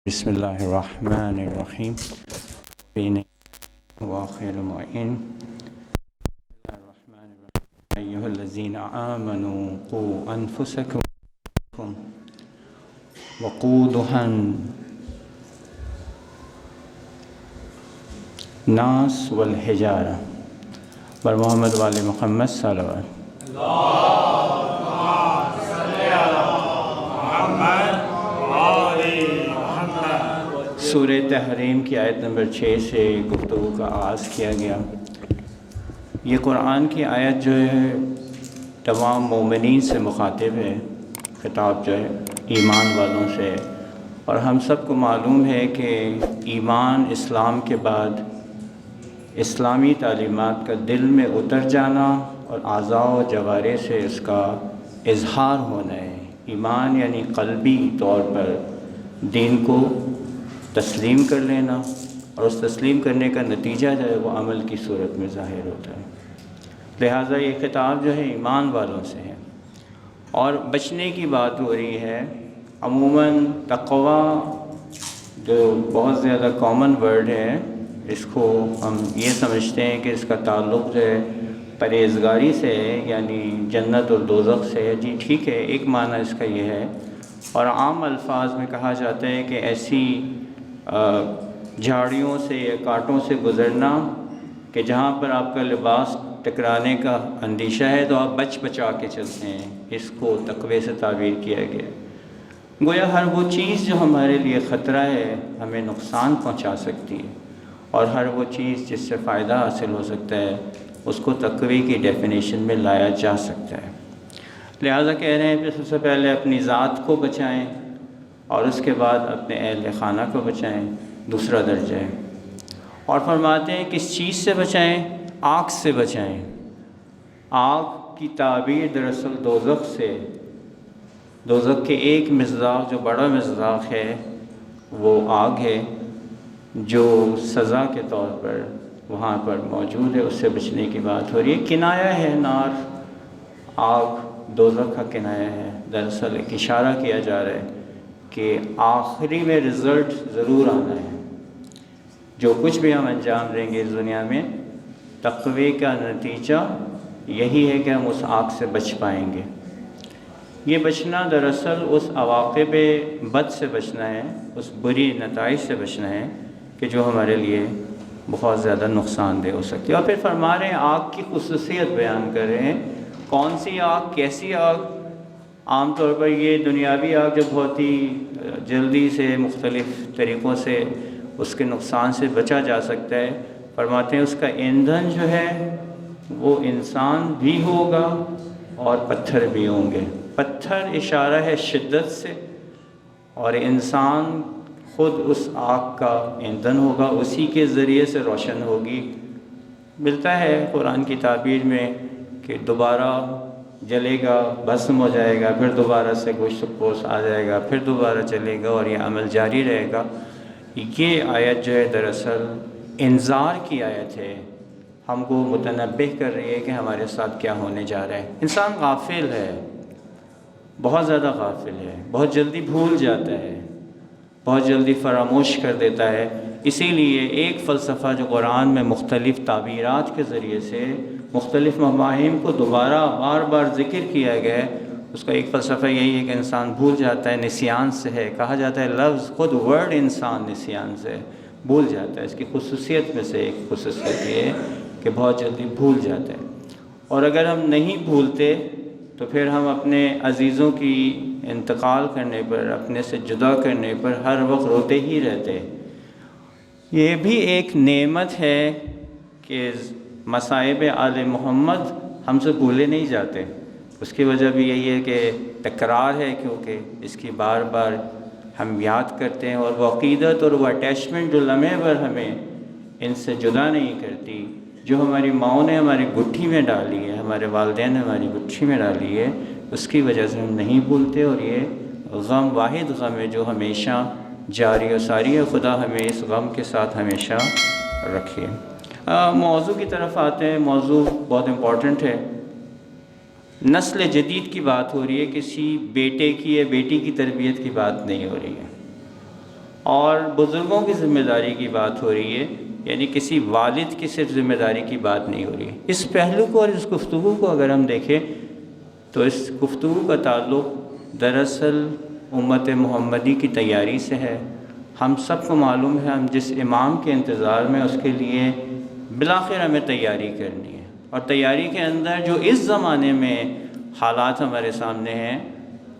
بسم اللہ الرحمن الرحیم بین وآخر معین الرحمن الرحیم ایہا الذین آمنوا قوا انفسکم وقودها الناس والحجارہ بر محمد وآل محمد صلوات سورہ تحریم کی آیت نمبر 6 سے گفتگو کا آغاز کیا گیا۔ یہ قرآن کی آیت جو ہے تمام مومنین سے مخاطب ہے، خطاب جو ہے ایمان والوں سے، اور ہم سب کو معلوم ہے کہ ایمان اسلام کے بعد اسلامی تعلیمات کا دل میں اتر جانا اور اعضاء و جوارح سے اس کا اظہار ہونا ہے۔ ایمان یعنی قلبی طور پر دین کو تسلیم کر لینا، اور اس تسلیم کرنے کا نتیجہ جو ہے وہ عمل کی صورت میں ظاہر ہوتا ہے۔ لہٰذا یہ خطاب جو ہے ایمان والوں سے ہے، اور بچنے کی بات ہو رہی ہے۔ عموماً تقوی جو بہت زیادہ کامن ورڈ ہے، اس کو ہم یہ سمجھتے ہیں کہ اس کا تعلق جو ہے پرہیزگاری سے ہے، یعنی جنت اور دوزخ سے ہے۔ جی ٹھیک ہے، ایک معنی اس کا یہ ہے، اور عام الفاظ میں کہا جاتا ہے کہ ایسی جھاڑیوں سے یا کانٹوں سے گزرنا کہ جہاں پر آپ کا لباس ٹکرانے کا اندیشہ ہے تو آپ بچا کے چلتے ہیں، اس کو تقوی سے تعبیر کیا گیا۔ گویا ہر وہ چیز جو ہمارے لیے خطرہ ہے، ہمیں نقصان پہنچا سکتی ہے، اور ہر وہ چیز جس سے فائدہ حاصل ہو سکتا ہے اس کو تقوی کی ڈیفینیشن میں لایا جا سکتا ہے۔ لہٰذا کہہ رہے ہیں کہ سب سے پہلے اپنی ذات کو بچائیں، اور اس کے بعد اپنے اہل خانہ کو بچائیں، دوسرا درجہ ہے۔ اور فرماتے ہیں کس چیز سے بچائیں؟ آگ سے بچائیں۔ آگ کی تعبیر دراصل دوزخ سے، دوزخ کے ایک مصداق جو بڑا مصداق ہے وہ آگ ہے، جو سزا کے طور پر وہاں پر موجود ہے، اس سے بچنے کی بات ہو رہی ہے۔ کنایہ ہے نار، آگ دوزخ کا کنایہ ہے۔ دراصل ایک اشارہ کیا جا رہا ہے کہ آخری میں رزلٹ ضرور آنا ہے۔ جو کچھ بھی ہم انجام دیں گے اس دنیا میں، تقوی کا نتیجہ یہی ہے کہ ہم اس آگ سے بچ پائیں گے۔ یہ بچنا دراصل اس عواقب بد سے بچنا ہے، اس بری نتائج سے بچنا ہے کہ جو ہمارے لیے بہت زیادہ نقصان دہ ہو سکتی ہے۔ اور پھر فرما رہے ہیں آگ کی خصوصیت بیان کر رہے ہیں۔ کون سی آگ، کیسی آگ؟ عام طور پر یہ دنیاوی آگ جو بہت ہی جلدی سے مختلف طریقوں سے اس کے نقصان سے بچا جا سکتا ہے، فرماتے ہیں اس کا ایندھن جو ہے وہ انسان بھی ہوگا اور پتھر بھی ہوں گے۔ پتھر اشارہ ہے شدت سے، اور انسان خود اس آگ کا ایندھن ہوگا، اسی کے ذریعے سے روشن ہوگی۔ ملتا ہے قرآن کی تعبیر میں کہ دوبارہ جلے گا، بھسم ہو جائے گا، پھر دوبارہ سے گوشت پوش آ جائے گا، پھر دوبارہ چلے گا، اور یہ عمل جاری رہے گا۔ یہ آیت جو ہے دراصل انذار کی آیت ہے، ہم کو متنبہ کر رہی ہے کہ ہمارے ساتھ کیا ہونے جا رہا ہے۔ انسان غافل ہے، بہت زیادہ غافل ہے، بہت جلدی بھول جاتا ہے، بہت جلدی فراموش کر دیتا ہے۔ اسی لیے ایک فلسفہ جو قرآن میں مختلف تعبیرات کے ذریعے سے مختلف مفاہیم کو دوبارہ بار بار ذکر کیا گیا ہے، اس کا ایک فلسفہ یہی ہے کہ انسان بھول جاتا ہے، نسیان سے ہے۔ کہا جاتا ہے لفظ خود ورڈ انسان نسیان سے بھول جاتا ہے۔ اس کی خصوصیت میں سے ایک خصوصیت یہ ہے کہ بہت جلدی بھول جاتا ہے، اور اگر ہم نہیں بھولتے تو پھر ہم اپنے عزیزوں کی انتقال کرنے پر، اپنے سے جدا کرنے پر ہر وقت روتے ہی رہتے۔ یہ بھی ایک نعمت ہے کہ مصائب آل محمد ہم سے بھولے نہیں جاتے۔ اس کی وجہ بھی یہی ہے کہ تکرار ہے، کیونکہ اس کی بار بار ہم یاد کرتے ہیں، اور وہ عقیدت اور وہ اٹیچمنٹ جو لمحے بھر ہمیں ان سے جدا نہیں کرتی، جو ہماری ماؤں نے ہماری گٹھی میں ڈالی ہے، ہمارے والدین نے ہماری گٹھی میں ڈالی ہے، اس کی وجہ سے ہم نہیں بھولتے۔ اور یہ غم واحد غم ہے جو ہمیشہ جاری و ساری ہے۔ خدا ہمیں اس غم کے ساتھ ہمیشہ رکھے۔ موضوع کی طرف آتے ہیں۔ موضوع بہت امپورٹنٹ ہے۔ نسل جدید کی بات ہو رہی ہے، کسی بیٹے کی یا بیٹی کی تربیت کی بات نہیں ہو رہی ہے۔ اور بزرگوں کی ذمہ داری کی بات ہو رہی ہے، یعنی کسی والد کی صرف ذمہ داری کی بات نہیں ہو رہی ہے۔ اس پہلو کو اور اس گفتگو کو اگر ہم دیکھیں تو اس گفتگو کا تعلق دراصل امت محمدی کی تیاری سے ہے۔ ہم سب کو معلوم ہے ہم جس امام کے انتظار میں، اس کے لیے بالآخر ہمیں تیاری کرنی ہے، اور تیاری کے اندر جو اس زمانے میں حالات ہمارے سامنے ہیں،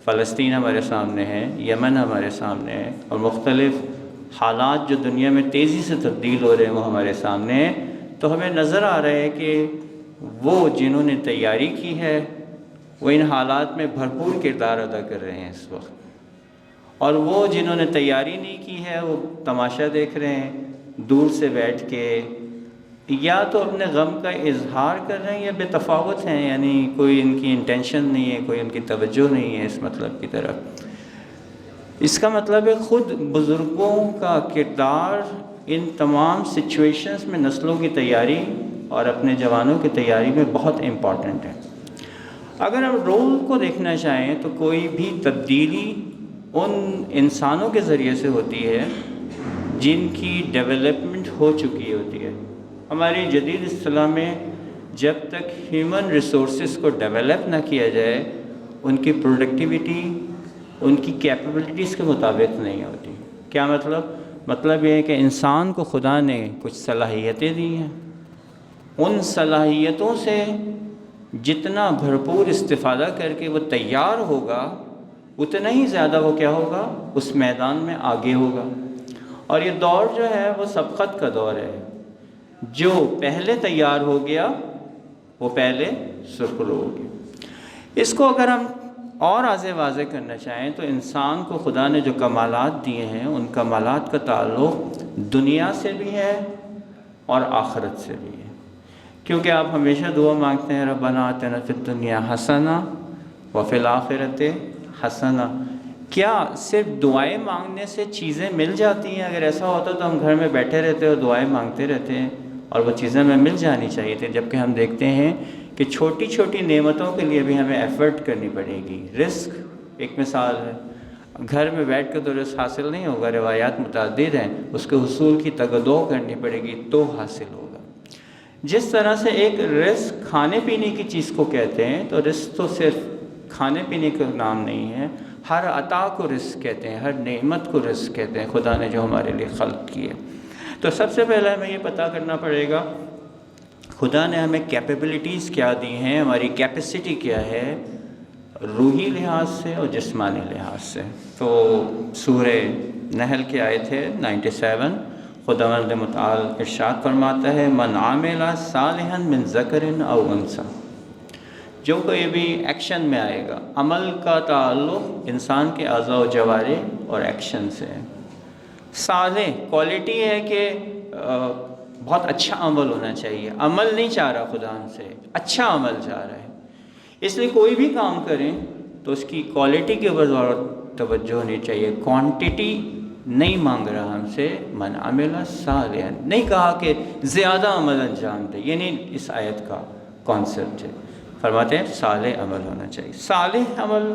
فلسطین ہمارے سامنے ہے، یمن ہمارے سامنے ہے، اور مختلف حالات جو دنیا میں تیزی سے تبدیل ہو رہے ہیں وہ ہمارے سامنے ہیں، تو ہمیں نظر آ رہا ہے کہ وہ جنہوں نے تیاری کی ہے وہ ان حالات میں بھرپور کردار ادا کر رہے ہیں اس وقت، اور وہ جنہوں نے تیاری نہیں کی ہے وہ تماشا دیکھ رہے ہیں دور سے بیٹھ کے، یا تو اپنے غم کا اظہار کر رہے ہیں یا بے تفاوت ہیں، یعنی کوئی ان کی انٹینشن نہیں ہے، کوئی ان کی توجہ نہیں ہے اس مطلب کی طرف۔ اس کا مطلب ہے خود بزرگوں کا کردار ان تمام سچویشنز میں نسلوں کی تیاری اور اپنے جوانوں کی تیاری میں بہت امپورٹنٹ ہے۔ اگر ہم رول کو دیکھنا چاہیں تو کوئی بھی تبدیلی ان انسانوں کے ذریعے سے ہوتی ہے جن کی ڈیولپمنٹ ہو چکی ہوتی ہے۔ ہماری جدید اصطلاح میں جب تک ہیومن ریسورسز کو ڈیولپ نہ کیا جائے ان کی پروڈکٹیوٹی ان کی کیپیبلٹیز کے مطابق نہیں ہوتی۔ کیا مطلب یہ ہے کہ انسان کو خدا نے کچھ صلاحیتیں دی ہیں، ان صلاحیتوں سے جتنا بھرپور استفادہ کر کے وہ تیار ہوگا اتنا ہی زیادہ وہ کیا ہوگا، اس میدان میں آگے ہوگا۔ اور یہ دور جو ہے وہ سبقت کا دور ہے، جو پہلے تیار ہو گیا وہ پہلے سرخرو ہو گیا۔ اس کو اگر ہم اور واضح کرنا چاہیں تو انسان کو خدا نے جو کمالات دیے ہیں ان کمالات کا تعلق دنیا سے بھی ہے اور آخرت سے بھی ہے، کیونکہ آپ ہمیشہ دعا مانگتے ہیں ربنا آتنا فی الدنیا حسنہ وفی الآخرۃ حسنہ۔ کیا صرف دعائیں مانگنے سے چیزیں مل جاتی ہیں؟ اگر ایسا ہوتا تو ہم گھر میں بیٹھے رہتے اور دعائیں مانگتے رہتے ہیں اور وہ چیزیں ہمیں مل جانی چاہیے تھی، جبکہ ہم دیکھتے ہیں کہ چھوٹی چھوٹی نعمتوں کے لیے بھی ہمیں ایفرٹ کرنی پڑے گی۔ رزق ایک مثال ہے، گھر میں بیٹھ کے تو رزق حاصل نہیں ہوگا، روایات متعدد ہیں، اس کے حصول کی تگ و دو کرنی پڑے گی تو حاصل ہوگا۔ جس طرح سے ایک رزق کھانے پینے کی چیز کو کہتے ہیں، تو رزق تو صرف کھانے پینے کا نام نہیں ہے، ہر عطا کو رزق کہتے ہیں، ہر نعمت کو رزق کہتے ہیں خدا نے جو ہمارے لیے خلق کی ہے۔ تو سب سے پہلے ہمیں یہ پتہ کرنا پڑے گا خدا نے ہمیں کیپیبلٹیز کیا دی ہیں، ہماری کیپیسٹی کیا ہے روحی لحاظ سے اور جسمانی لحاظ سے۔ تو سورہ نحل کی آیت ہے 97، خداوند متعال ارشاد فرماتا ہے من عامل صالحا من ذکر او انثی، جو کوئی بھی ایکشن میں آئے گا، عمل کا تعلق انسان کے اعضاء و جوارح اور ایکشن سے ہے۔ صالح کوالٹی ہے کہ بہت اچھا عمل ہونا چاہیے، عمل نہیں چاہ رہا خدا ہم سے، اچھا عمل چاہ رہا ہے۔ اس لیے کوئی بھی کام کریں تو اس کی کوالٹی کے اوپر توجہ ہونی چاہیے، کوانٹٹی نہیں مانگ رہا ہم سے۔ من عمل صالحا، نہیں کہا کہ زیادہ عمل انجام دے، یہ نہیں اس آیت کا کانسیپٹ ہے۔ فرماتے ہیں صالح عمل ہونا چاہیے۔ صالح عمل،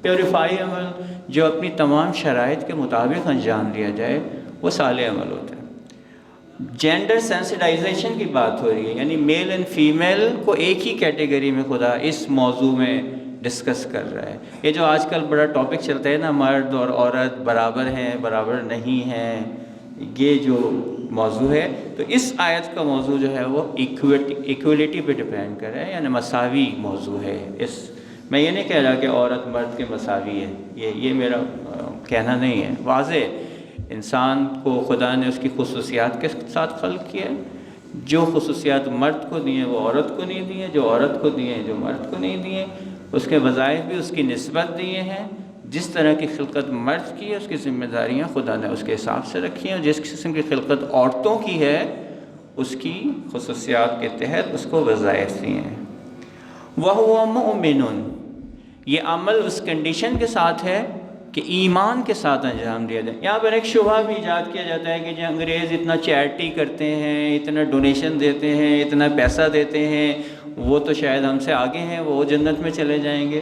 پیوریفائی عمل جو اپنی تمام شرائط کے مطابق انجام دیا جائے وہ صالح عمل ہوتا ہے۔ جینڈر سینسٹائزیشن کی بات ہو رہی ہے، یعنی میل اینڈ فیمیل کو ایک ہی کیٹیگری میں خدا اس موضوع میں ڈسکس کر رہا ہے۔ یہ جو آج کل بڑا ٹاپک چلتا ہے نا، مرد اور عورت برابر ہیں برابر نہیں ہیں، یہ جو موضوع ہے، تو اس آیت کا موضوع جو ہے وہ ایکویلٹی پہ ڈیپینڈ کر رہا ہے، یعنی مساوی موضوع ہے۔ میں یہ نہیں کہہ رہا کہ عورت مرد کے مساوی ہے، یہ میرا کہنا نہیں ہے۔ واضح انسان کو خدا نے اس کی خصوصیات کے ساتھ خلق کیا ہے، جو خصوصیات مرد کو دی ہیں وہ عورت کو نہیں دی ہیں، جو عورت کو دی ہیں جو مرد کو نہیں دی ہیں، اس کے وظائف بھی اس کی نسبت دیے ہیں۔ جس طرح کی خلقت مرد کی ہے اس کی ذمہ داریاں خدا نے اس کے حساب سے رکھی ہیں، اور جس قسم کی خلقت عورتوں کی ہے اس کی خصوصیات کے تحت اس کو وظائف دیے ہیں۔ وَهُوَ مُؤْمِنٌ، یہ عمل اس کنڈیشن کے ساتھ ہے کہ ایمان کے ساتھ انجام دیا جائے۔ یہاں پر ایک شبہ بھی ایجاد کیا جاتا ہے کہ جو انگریز اتنا چیریٹی کرتے ہیں، اتنا ڈونیشن دیتے ہیں، اتنا پیسہ دیتے ہیں، وہ تو شاید ہم سے آگے ہیں، وہ جنت میں چلے جائیں گے۔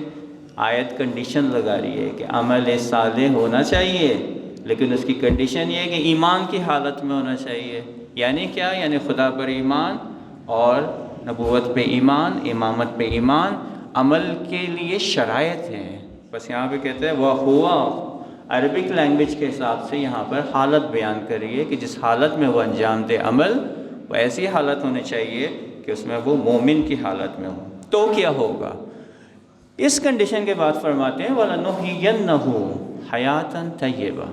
آیت کنڈیشن لگا رہی ہے کہ عمل صالح ہونا چاہیے، لیکن اس کی کنڈیشن یہ ہے کہ ایمان کی حالت میں ہونا چاہیے. یعنی کیا؟ یعنی خدا پر ایمان اور نبوت پہ ایمان، امامت پہ ایمان. عمل کے لیے شرائط ہیں. بس یہاں پہ کہتے ہیں وہ ہوا، عربک لینگویج کے حساب سے یہاں پر حالت بیان کریے کہ جس حالت میں وہ انجام دے عمل، وہ ایسی حالت ہونی چاہیے کہ اس میں وہ مومن کی حالت میں ہو. تو کیا ہوگا؟ اس کنڈیشن کے بعد فرماتے ہیں وَلَنُحْيِيَنَّهُ حَيَاتًا طَيِّبَةً.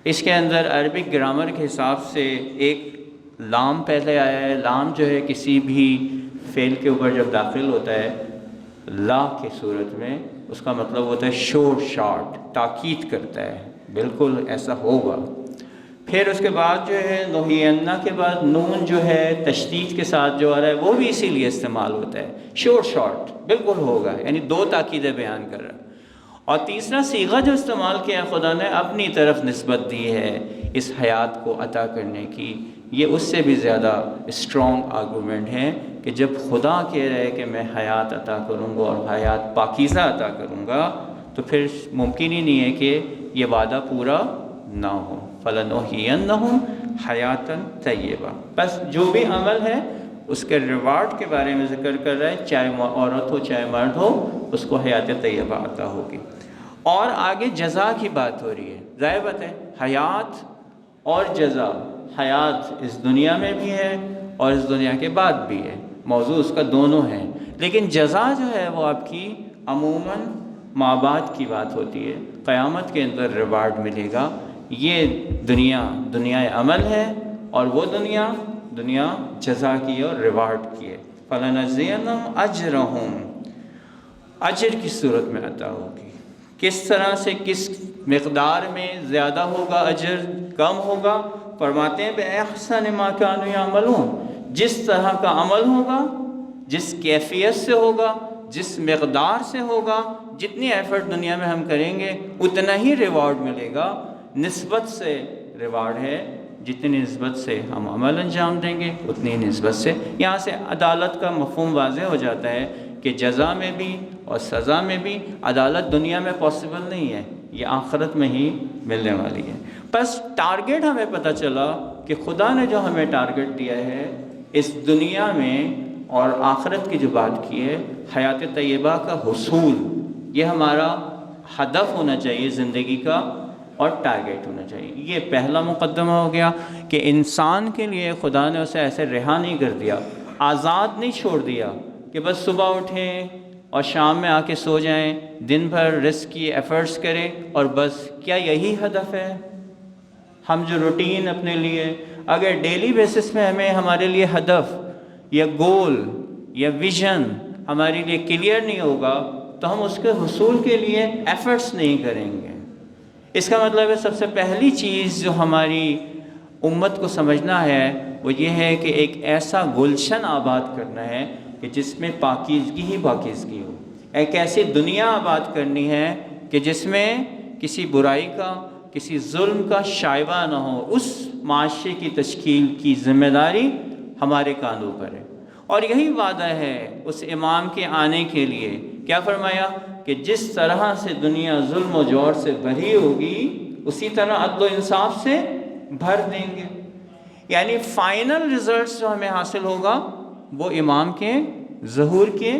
اس کے اندر عربک گرامر کے حساب سے ایک لام پہلے آیا ہے. لام جو ہے کسی بھی فعل کے اوپر جب داخل ہوتا ہے لا کی صورت میں، اس کا مطلب ہوتا ہے شور شارٹ، تاکید کرتا ہے، بالکل ایسا ہوگا. پھر اس کے بعد جو ہے نحینا کے بعد نون جو ہے تشدید کے ساتھ جو آ رہا ہے وہ بھی اسی لیے استعمال ہوتا ہے، شور شارٹ، بالکل ہوگا، یعنی دو تاکیدیں بیان کر رہا ہے. اور تیسرا صیغہ جو استعمال کیا خدا نے اپنی طرف نسبت دی ہے اس حیات کو عطا کرنے کی، یہ اس سے بھی زیادہ اسٹرانگ آرگومنٹ ہے کہ جب خدا کہہ رہے ہے کہ میں حیات عطا کروں گا اور حیات پاکیزہ عطا کروں گا، تو پھر ممکن ہی نہیں ہے کہ یہ وعدہ پورا نہ ہو. فَلَنُحْيِيَنَّهُمْ حَيَاتًا طَيِّبَةً. بس جو بھی عمل ہے اس کے ریوارڈ کے بارے میں ذکر کر رہا ہے، چاہے عورت ہو چاہے مرد ہو، اس کو حیات طیبہ عطا ہوگی. اور آگے جزا کی بات ہو رہی ہے. ظاہر بات ہے حیات اور جزا، حیات اس دنیا میں بھی ہے اور اس دنیا کے بعد بھی ہے، موضوع اس کا دونوں ہے. لیکن جزا جو ہے وہ آپ کی عموماً ماں باپ کی بات ہوتی ہے. قیامت کے اندر ریوارڈ ملے گا. یہ دنیا عمل ہے اور وہ دنیا جزا کی ہے اور ریوارڈ کی ہے. فَلَنَجْزِيَنَّهُمْ أَجْرَهُمْ، اجر کی صورت میں عطا ہوگی. کس طرح سے، کس مقدار میں زیادہ ہوگا اجر، کم ہوگا؟ فرماتے ہیں بِأَحْسَنِ مَا كَانُوا يَعْمَلُونَ. جس طرح کا عمل ہوگا، جس کیفیت سے ہوگا، جس مقدار سے ہوگا، جتنی ایفرٹ دنیا میں ہم کریں گے اتنا ہی ریوارڈ ملے گا. نسبت سے ریوارڈ ہے، جتنی نسبت سے ہم عمل انجام دیں گے اتنی نسبت سے. یہاں سے عدالت کا مفہوم واضح ہو جاتا ہے کہ جزا میں بھی اور سزا میں بھی عدالت دنیا میں پاسبل نہیں ہے، یہ آخرت میں ہی ملنے والی ہے. بس ٹارگٹ ہمیں پتہ چلا کہ خدا نے جو ہمیں ٹارگٹ دیا ہے اس دنیا میں اور آخرت کی جو بات کی ہے، حیات طیبہ کا حصول، یہ ہمارا ہدف ہونا چاہیے زندگی کا اور ٹارگٹ ہونا چاہیے. یہ پہلا مقدمہ ہو گیا کہ انسان کے لیے خدا نے اسے ایسے رہا نہیں کر دیا، آزاد نہیں چھوڑ دیا کہ بس صبح اٹھیں اور شام میں آ کے سو جائیں، دن بھر رزق کی ایفرٹس کریں اور بس. کیا یہی ہدف ہے؟ ہم جو روٹین اپنے لیے، اگر ڈیلی بیسس میں ہمارے لیے ہدف یا گول یا ویژن ہمارے لیے کلیئر نہیں ہوگا تو ہم اس کے حصول کے لیے ایفرٹس نہیں کریں گے. اس کا مطلب ہے سب سے پہلی چیز جو ہماری امت کو سمجھنا ہے وہ یہ ہے کہ ایک ایسا گلشن آباد کرنا ہے کہ جس میں پاکیزگی ہی پاکیزگی ہو. ایک ایسی دنیا آباد کرنی ہے کہ جس میں کسی برائی کا، کسی ظلم کا شائبہ نہ ہو. اس معاشرے کی تشکیل کی ذمہ داری ہمارے کاندھوں پر ہے. اور یہی وعدہ ہے اس امام کے آنے کے لیے. کیا فرمایا کہ جس طرح سے دنیا ظلم و جور سے بھری ہوگی اسی طرح عدل و انصاف سے بھر دیں گے. یعنی فائنل ریزلٹس جو ہمیں حاصل ہوگا وہ امام کے ظہور کے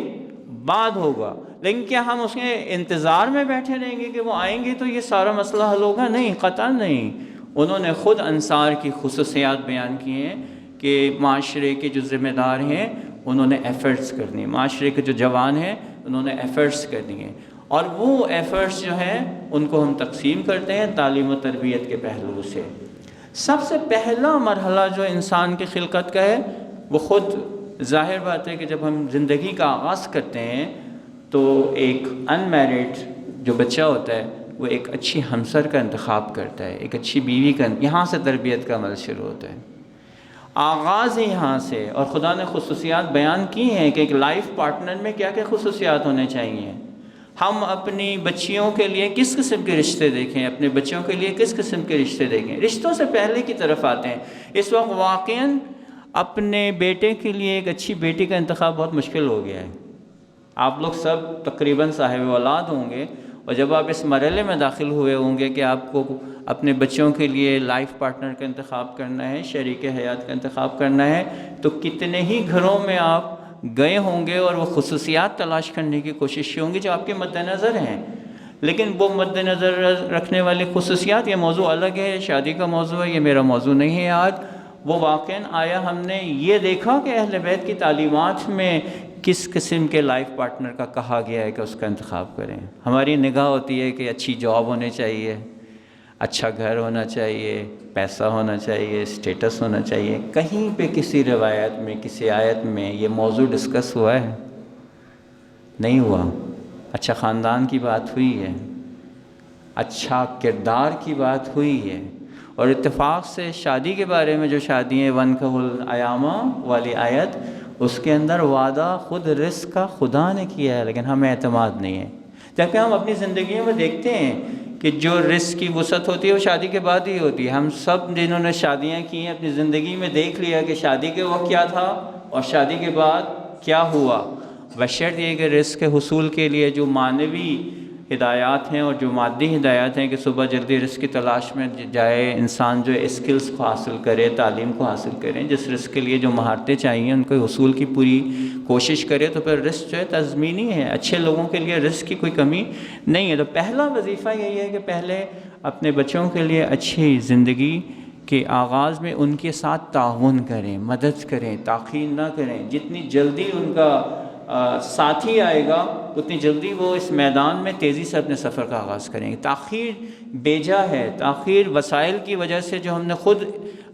بعد ہوگا. لیکن کیا ہم اس کے انتظار میں بیٹھے رہیں گے کہ وہ آئیں گے تو یہ سارا مسئلہ حل ہوگا؟ نہیں، قطعاً نہیں. انہوں نے خود انصار کی خصوصیات بیان کی ہیں کہ معاشرے کے جو ذمہ دار ہیں انہوں نے ایفرٹس کرنی، معاشرے کے جو جوان ہیں انہوں نے ایفرٹس کرنی ہے. اور وہ ایفرٹس جو ہیں ان کو ہم تقسیم کرتے ہیں تعلیم و تربیت کے پہلو سے. سب سے پہلا مرحلہ جو انسان کی خلقت کا ہے وہ خود ظاہر بات ہے کہ جب ہم زندگی کا آغاز کرتے ہیں تو ایک ان میرڈ جو بچہ ہوتا ہے وہ ایک اچھی ہمسر کا انتخاب کرتا ہے، ایک اچھی بیوی کا. یہاں سے تربیت کا عمل شروع ہوتا ہے، آغاز ہی یہاں سے. اور خدا نے خصوصیات بیان کی ہیں کہ ایک لائف پارٹنر میں کیا کیا خصوصیات ہونے چاہیے. ہم اپنی بچیوں کے لیے کس قسم کے رشتے دیکھیں، اپنے بچوں کے لیے کس قسم کے رشتے دیکھیں. رشتوں سے پہلے کی طرف آتے ہیں. اس وقت واقعاً اپنے بیٹے کے لیے ایک اچھی بیٹی کا انتخاب بہت مشکل ہو گیا ہے. آپ لوگ سب تقریباً صاحب اولاد ہوں گے اور جب آپ اس مرحلے میں داخل ہوئے ہوں گے کہ آپ کو اپنے بچوں کے لیے لائف پارٹنر کا انتخاب کرنا ہے، شریک حیات کا انتخاب کرنا ہے، تو کتنے ہی گھروں میں آپ گئے ہوں گے اور وہ خصوصیات تلاش کرنے کی کوشش ہوں گی جو آپ کے مد نظر ہیں، لیکن وہ مد نظر رکھنے والی خصوصیات، یہ موضوع الگ ہے، شادی کا موضوع ہے، یہ میرا موضوع نہیں ہے آج۔ وہ واقعاً آیا ہم نے یہ دیکھا کہ اہل بیت کی تعلیمات میں کس قسم کے لائف پارٹنر کا کہا گیا ہے کہ اس کا انتخاب کریں؟ ہماری نگاہ ہوتی ہے کہ اچھی جاب ہونی چاہیے، اچھا گھر ہونا چاہیے، پیسہ ہونا چاہیے، اسٹیٹس ہونا چاہیے۔ کہیں پہ کسی روایت میں، کسی آیت میں یہ موضوع ڈسکس ہوا ہے؟ نہیں ہوا۔ اچھا خاندان کی بات ہوئی ہے، اچھا کردار کی بات ہوئی ہے، اور اتفاق سے شادی کے بارے میں جو شادیاں وَنکِحُوا الایاما والی آیت، اس کے اندر وعدہ خود رزق کا خدا نے کیا ہے، لیکن ہمیں اعتماد نہیں ہے۔ جبکہ ہم اپنی زندگیوں میں دیکھتے ہیں کہ جو رزق کی وسعت ہوتی ہے وہ شادی کے بعد ہی ہوتی ہے۔ ہم سب جنہوں نے شادیاں کی ہیں اپنی زندگی میں دیکھ لیا کہ شادی کے وقت کیا تھا اور شادی کے بعد کیا ہوا، بشرط یہ کہ رزق کے حصول کے لیے جو معنوی ہدایات ہیں اور جو مادی ہدایات ہیں کہ صبح جلدی رزق کی تلاش میں جائے، انسان جو اسکلز کو حاصل کرے، تعلیم کو حاصل کریں، جس رزق کے لیے جو مہارتیں چاہیے ان کے حصول کی پوری کوشش کرے، تو پھر رزق جو ہے تضمینی ہے، اچھے لوگوں کے لیے رزق کی کوئی کمی نہیں ہے۔ تو پہلا وظیفہ یہی ہے کہ پہلے اپنے بچوں کے لیے اچھی زندگی کے آغاز میں ان کے ساتھ تعاون کریں، مدد کریں، تاخیر نہ کریں۔ جتنی جلدی ان کا ساتھی آئے گا اتنی جلدی وہ اس میدان میں تیزی سے اپنے سفر کا آغاز کریں گے۔ تاخیر بیجا ہے، تاخیر وسائل کی وجہ سے جو ہم نے خود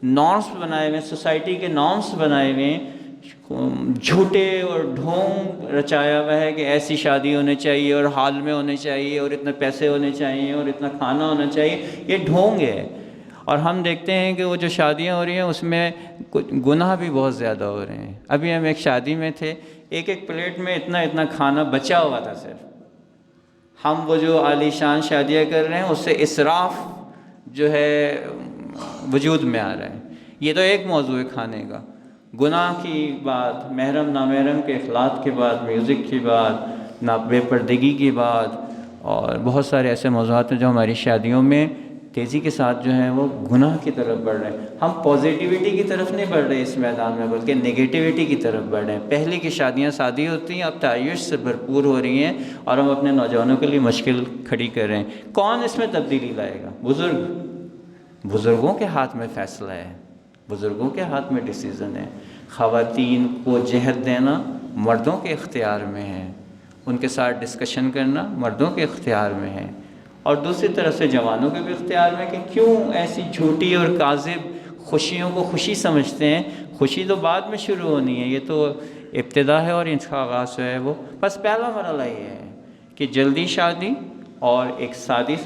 نارمس بنائے ہوئے ہیں، سوسائٹی کے نارمس بنائے ہوئے ہیں، جھوٹے اور ڈھونگ رچایا ہوا ہے کہ ایسی شادی ہونی چاہیے اور حال میں ہونے چاہیے اور اتنے پیسے ہونے چاہیے اور اتنا کھانا ہونا چاہیے، یہ ڈھونگ ہے۔ اور ہم دیکھتے ہیں کہ وہ جو شادیاں ہو رہی ہیں اس میں گناہ بھی بہت زیادہ ہو رہے ہیں۔ ابھی ہم ایک شادی میں تھے، ایک پلیٹ میں اتنا کھانا بچا ہوا تھا صرف۔ ہم وہ جو عالی شان شادیاں کر رہے ہیں اس سے اسراف جو ہے وجود میں آ رہا ہے۔ یہ تو ایک موضوع ہے کھانے کا۔ گناہ کی بات، محرم نامحرم کے اخلاق کی بات، میوزک کی بات، بے پردگی کی بات، اور بہت سارے ایسے موضوعات ہیں جو ہماری شادیوں میں تیزی کے ساتھ جو ہیں وہ گناہ کی طرف بڑھ رہے ہیں۔ ہم پازیٹیوٹی کی طرف نہیں بڑھ رہے اس میدان میں، بلکہ نگیٹیوٹی کی طرف بڑھ رہے ہیں۔ پہلے کی شادیاں شادی ہوتی ہیں، اب تعیش سے بھرپور ہو رہی ہیں، اور ہم اپنے نوجوانوں کے لیے مشکل کھڑی کر رہے ہیں۔ کون اس میں تبدیلی لائے گا؟ بزرگوں کے ہاتھ میں فیصلہ ہے، بزرگوں کے ہاتھ میں ڈیسیزن ہے۔ خواتین کو جہد دینا مردوں کے اختیار میں ہے، ان کے ساتھ ڈسکشن کرنا مردوں کے اختیار میں ہے، اور دوسری طرف سے جوانوں کے بھی اختیار میں کہ کیوں ایسی جھوٹی اور کاذب خوشیوں کو خوشی سمجھتے ہیں۔ خوشی تو بعد میں شروع ہونی ہے، یہ تو ابتدا ہے، اور اس کا آغاز جو ہے وہ بس پہلا مرحلہ یہ ہے کہ جلدی شادی اور ایک سادی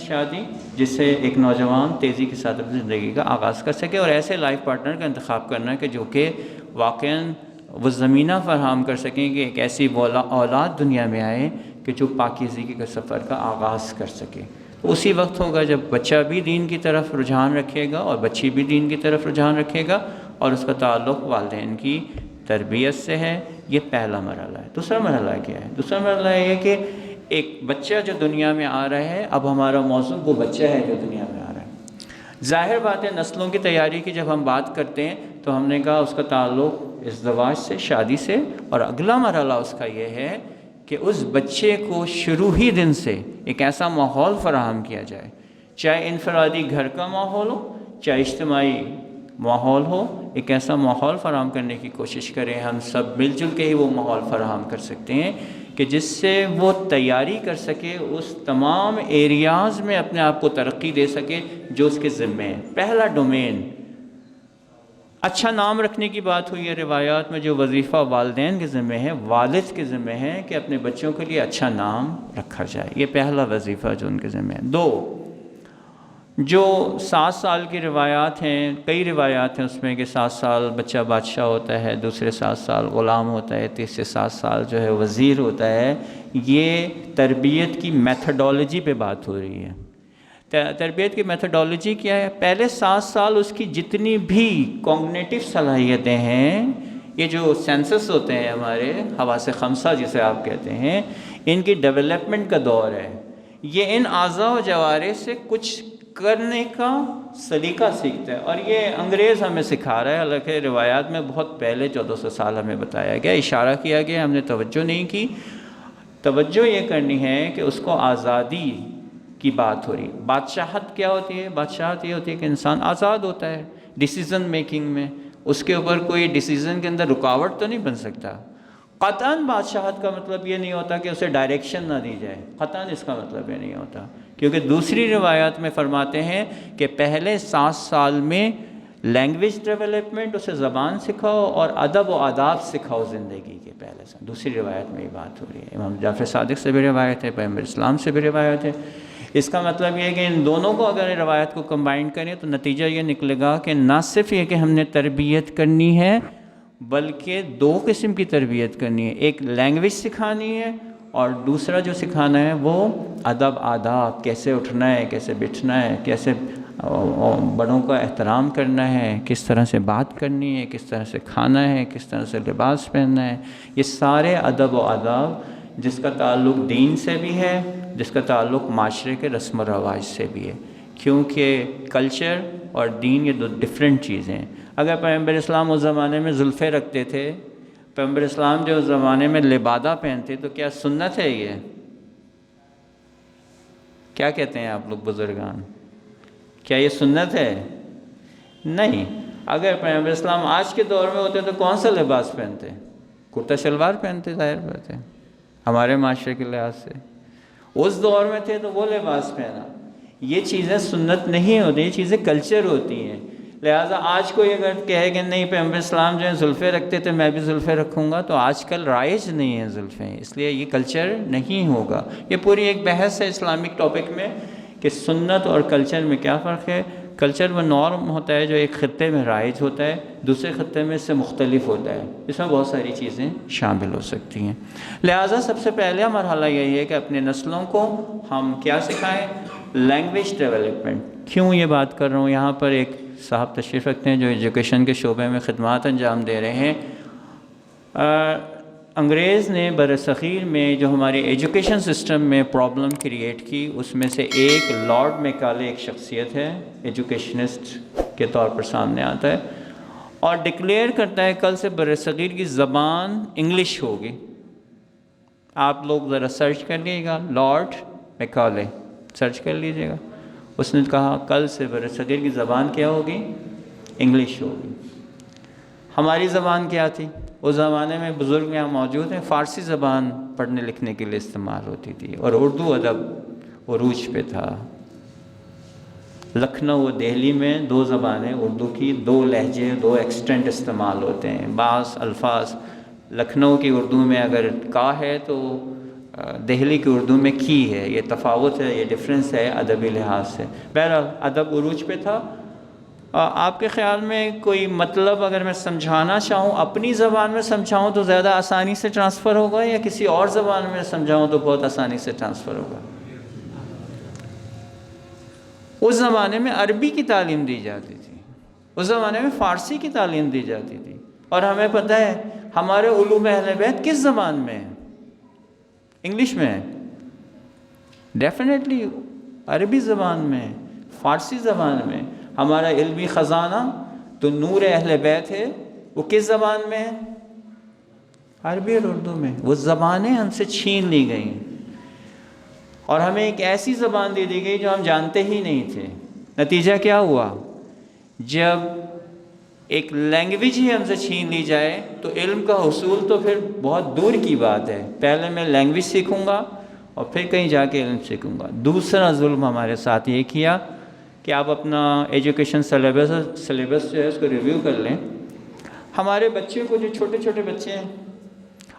شادی جس سے ایک نوجوان تیزی کے ساتھ اپنی زندگی کا آغاز کر سکے، اور ایسے لائف پارٹنر کا انتخاب کرنا ہے کہ جو کہ واقعاً وہ زمینہ فراہم کر سکیں کہ ایک ایسی اولاد دنیا میں آئے کہ جو پاکیزگی کے سفر کا آغاز کر سکے۔ اسی وقت ہوگا جب بچہ بھی دین کی طرف رجحان رکھے گا اور بچی بھی دین کی طرف رجحان رکھے گا، اور اس کا تعلق والدین کی تربیت سے ہے۔ یہ پہلا مرحلہ ہے۔ دوسرا مرحلہ کیا ہے؟ دوسرا مرحلہ یہ ہے کہ ایک بچہ جو دنیا میں آ رہا ہے، اب ہمارا موضوع وہ بچہ ہے جو دنیا میں آ رہا ہے۔ ظاہر بات ہے نسلوں کی تیاری کی جب ہم بات کرتے ہیں تو ہم نے کہا اس کا تعلق ازدواج سے، شادی سے، اور اگلا مرحلہ اس کا یہ ہے کہ اس بچے کو شروع ہی دن سے ایک ایسا ماحول فراہم کیا جائے، چاہے انفرادی گھر کا ماحول ہو، چاہے اجتماعی ماحول ہو، ایک ایسا ماحول فراہم کرنے کی کوشش کریں۔ ہم سب مل جل کے ہی وہ ماحول فراہم کر سکتے ہیں کہ جس سے وہ تیاری کر سکے، اس تمام ایریاز میں اپنے آپ کو ترقی دے سکے جو اس کے ذمہ ہے۔ پہلا ڈومین اچھا نام رکھنے کی بات ہوئی ہے روایات میں، جو وظیفہ والدین کے ذمہ ہے، والد کے ذمہ ہے کہ اپنے بچوں کے لیے اچھا نام رکھا جائے، یہ پہلا وظیفہ جو ان کے ذمہ ہے۔ دو، جو 7 سال کی روایات ہیں، کئی روایات ہیں اس میں کہ 7 سال بچہ بادشاہ ہوتا ہے، دوسرے 7 سال غلام ہوتا ہے، تیسرے 7 سال جو ہے وزیر ہوتا ہے، یہ تربیت کی میتھڈالوجی پہ بات ہو رہی ہے۔ تربیت کی میتھڈالوجی کیا ہے؟ پہلے 7 سال اس کی جتنی بھی کوگنیٹو صلاحیتیں ہیں، یہ جو سینسس ہوتے ہیں ہمارے حواس خمسہ جسے آپ کہتے ہیں، ان کی ڈیولپمنٹ کا دور ہے۔ یہ ان اعضاء و جوارح سے کچھ کرنے کا سلیقہ سیکھتا ہے، اور یہ انگریز ہمیں سکھا رہا ہے۔ حالانکہ روایات میں بہت پہلے 1400 سال ہمیں بتایا گیا، اشارہ کیا گیا، ہم نے توجہ نہیں کی۔ توجہ یہ کرنی ہے کہ اس کو آزادی کی بات ہو رہی ہے۔ بادشاہت کیا ہوتی ہے؟ بادشاہت یہ ہوتی ہے کہ انسان آزاد ہوتا ہے ڈیسیزن میکنگ میں، اس کے اوپر کوئی ڈیسیزن کے اندر رکاوٹ تو نہیں بن سکتا۔ قطعاً بادشاہت کا مطلب یہ نہیں ہوتا کہ اسے ڈائریکشن نہ دی جائے، قطعاً اس کا مطلب یہ نہیں ہوتا، کیونکہ دوسری روایات میں فرماتے ہیں کہ پہلے 7 سال میں لینگویج ڈیولپمنٹ، اسے زبان سکھاؤ اور ادب و آداب سکھاؤ زندگی کے پہلے سے۔ دوسری روایت میں یہ بات ہو رہی ہے، امام جعفر صادق سے بھی روایت ہے، پیغمبر اسلام سے بھی روایت ہے۔ اس کا مطلب یہ ہے کہ ان دونوں کو اگر روایت کو کمبائن کریں تو نتیجہ یہ نکلے گا کہ نہ صرف یہ کہ ہم نے تربیت کرنی ہے، بلکہ 2 قسم کی تربیت کرنی ہے، ایک لینگویج سکھانی ہے اور دوسرا جو سکھانا ہے وہ ادب آداب، کیسے اٹھنا ہے، کیسے بیٹھنا ہے، کیسے بڑوں کا احترام کرنا ہے، کس طرح سے بات کرنی ہے، کس طرح سے کھانا ہے، کس طرح سے لباس پہننا ہے۔ یہ سارے ادب و آداب جس کا تعلق دین سے بھی ہے، جس کا تعلق معاشرے کے رسم و رواج سے بھی ہے، کیونکہ کلچر اور دین یہ 2 ڈفرینٹ چیزیں ہیں۔ اگر پیغمبر اسلام اس زمانے میں زلفیں رکھتے تھے، پیغمبر اسلام جو اس زمانے میں لبادہ پہنتے، تو کیا سنت ہے یہ؟ کیا کہتے ہیں آپ لوگ بزرگان؟ کیا یہ سنت ہے؟ نہیں۔ اگر پیغمبر اسلام آج کے دور میں ہوتے تو کون سا لباس پہنتے؟ کرتا شلوار پہنتے، ظاہر بات ہے، ہمارے معاشرے کے لحاظ سے۔ اس دور میں تھے تو وہ لباس پہنا۔ یہ چیزیں سنت نہیں ہوتی، یہ چیزیں کلچر ہوتی ہیں۔ لہٰذا آج کوئی اگر کہے کہ نہیں پیغمبر اسلام جو ہیں زلفیں رکھتے تھے میں بھی زلفیں رکھوں گا، تو آج کل رائج نہیں ہیں زلفیں، اس لیے یہ کلچر نہیں ہوگا۔ یہ پوری ایک بحث ہے اسلامک ٹاپک میں کہ سنت اور کلچر میں کیا فرق ہے۔ کلچر وہ نارم ہوتا ہے جو ایک خطے میں رائج ہوتا ہے، دوسرے خطے میں اس سے مختلف ہوتا ہے، اس میں بہت ساری چیزیں شامل ہو سکتی ہیں۔ لہٰذا سب سے پہلا مرحلہ یہی ہے کہ اپنے نسلوں کو ہم کیا سکھائیں؟ Language development. کیوں یہ بات کر رہا ہوں؟ یہاں پر ایک صاحب تشریف رکھتے ہیں جو ایجوکیشن کے شعبے میں خدمات انجام دے رہے ہیں۔ انگریز نے برصغیر میں جو ہمارے ایجوکیشن سسٹم میں پرابلم کریٹ کی، اس میں سے ایک لارڈ میکالے ایک شخصیت ہے، ایجوکیشنسٹ کے طور پر سامنے آتا ہے اور ڈکلیئر کرتا ہے کل سے برصغیر کی زبان انگلش ہوگی۔ آپ لوگ ذرا سرچ کر لیجیے گا، لارڈ میکالے سرچ کر لیجیے گا۔ اس نے کہا کل سے برصغیر کی زبان کیا ہوگی؟ انگلش ہوگی۔ ہماری زبان کیا تھی؟ اس زمانے میں بزرگ یہاں موجود ہیں، فارسی زبان پڑھنے لکھنے کے لیے استعمال ہوتی تھی اور اردو ادب عروج پہ تھا۔ لکھنؤ و دہلی میں 2 زبانیں اردو کی، 2 لہجے، 2 ایکسٹینٹ استعمال ہوتے ہیں۔ بعض الفاظ لکھنؤ کی اردو میں اگر کا ہے تو دہلی کی اردو میں کی ہے، یہ تفاوت ہے، یہ ڈفرینس ہے ادبی لحاظ سے۔ بہرحال ادب عروج پہ تھا۔ آپ کے خیال میں کوئی مطلب اگر میں سمجھانا چاہوں، اپنی زبان میں سمجھاؤں تو زیادہ آسانی سے ٹرانسفر ہوگا، یا کسی اور زبان میں سمجھاؤں تو بہت آسانی سے ٹرانسفر ہوگا؟ اس زمانے میں عربی کی تعلیم دی جاتی تھی، اس زمانے میں فارسی کی تعلیم دی جاتی تھی، اور ہمیں پتہ ہے ہمارے علوم اہل بیت کس زبان میں ہیں؟ انگلش میں ہے، ڈیفینیٹلی عربی زبان میں، فارسی زبان میں۔ ہمارا علمی خزانہ تو نور اہل بیت ہے، وہ کس زبان میں ہے؟ عربی اور اردو میں۔ وہ زبانیں ہم سے چھین لی گئیں اور ہمیں ایک ایسی زبان دے دی گئی جو ہم جانتے ہی نہیں تھے۔ نتیجہ کیا ہوا؟ جب ایک لینگویج ہی ہم سے چھین لی جائے تو علم کا حصول تو پھر بہت دور کی بات ہے۔ پہلے میں لینگویج سیکھوں گا اور پھر کہیں جا کے علم سیکھوں گا۔ دوسرا ظلم ہمارے ساتھ یہ کیا کہ آپ اپنا ایجوکیشن سلیبس جو ہے اس کو ریویو کر لیں۔ ہمارے بچے کو، جو چھوٹے چھوٹے بچے ہیں،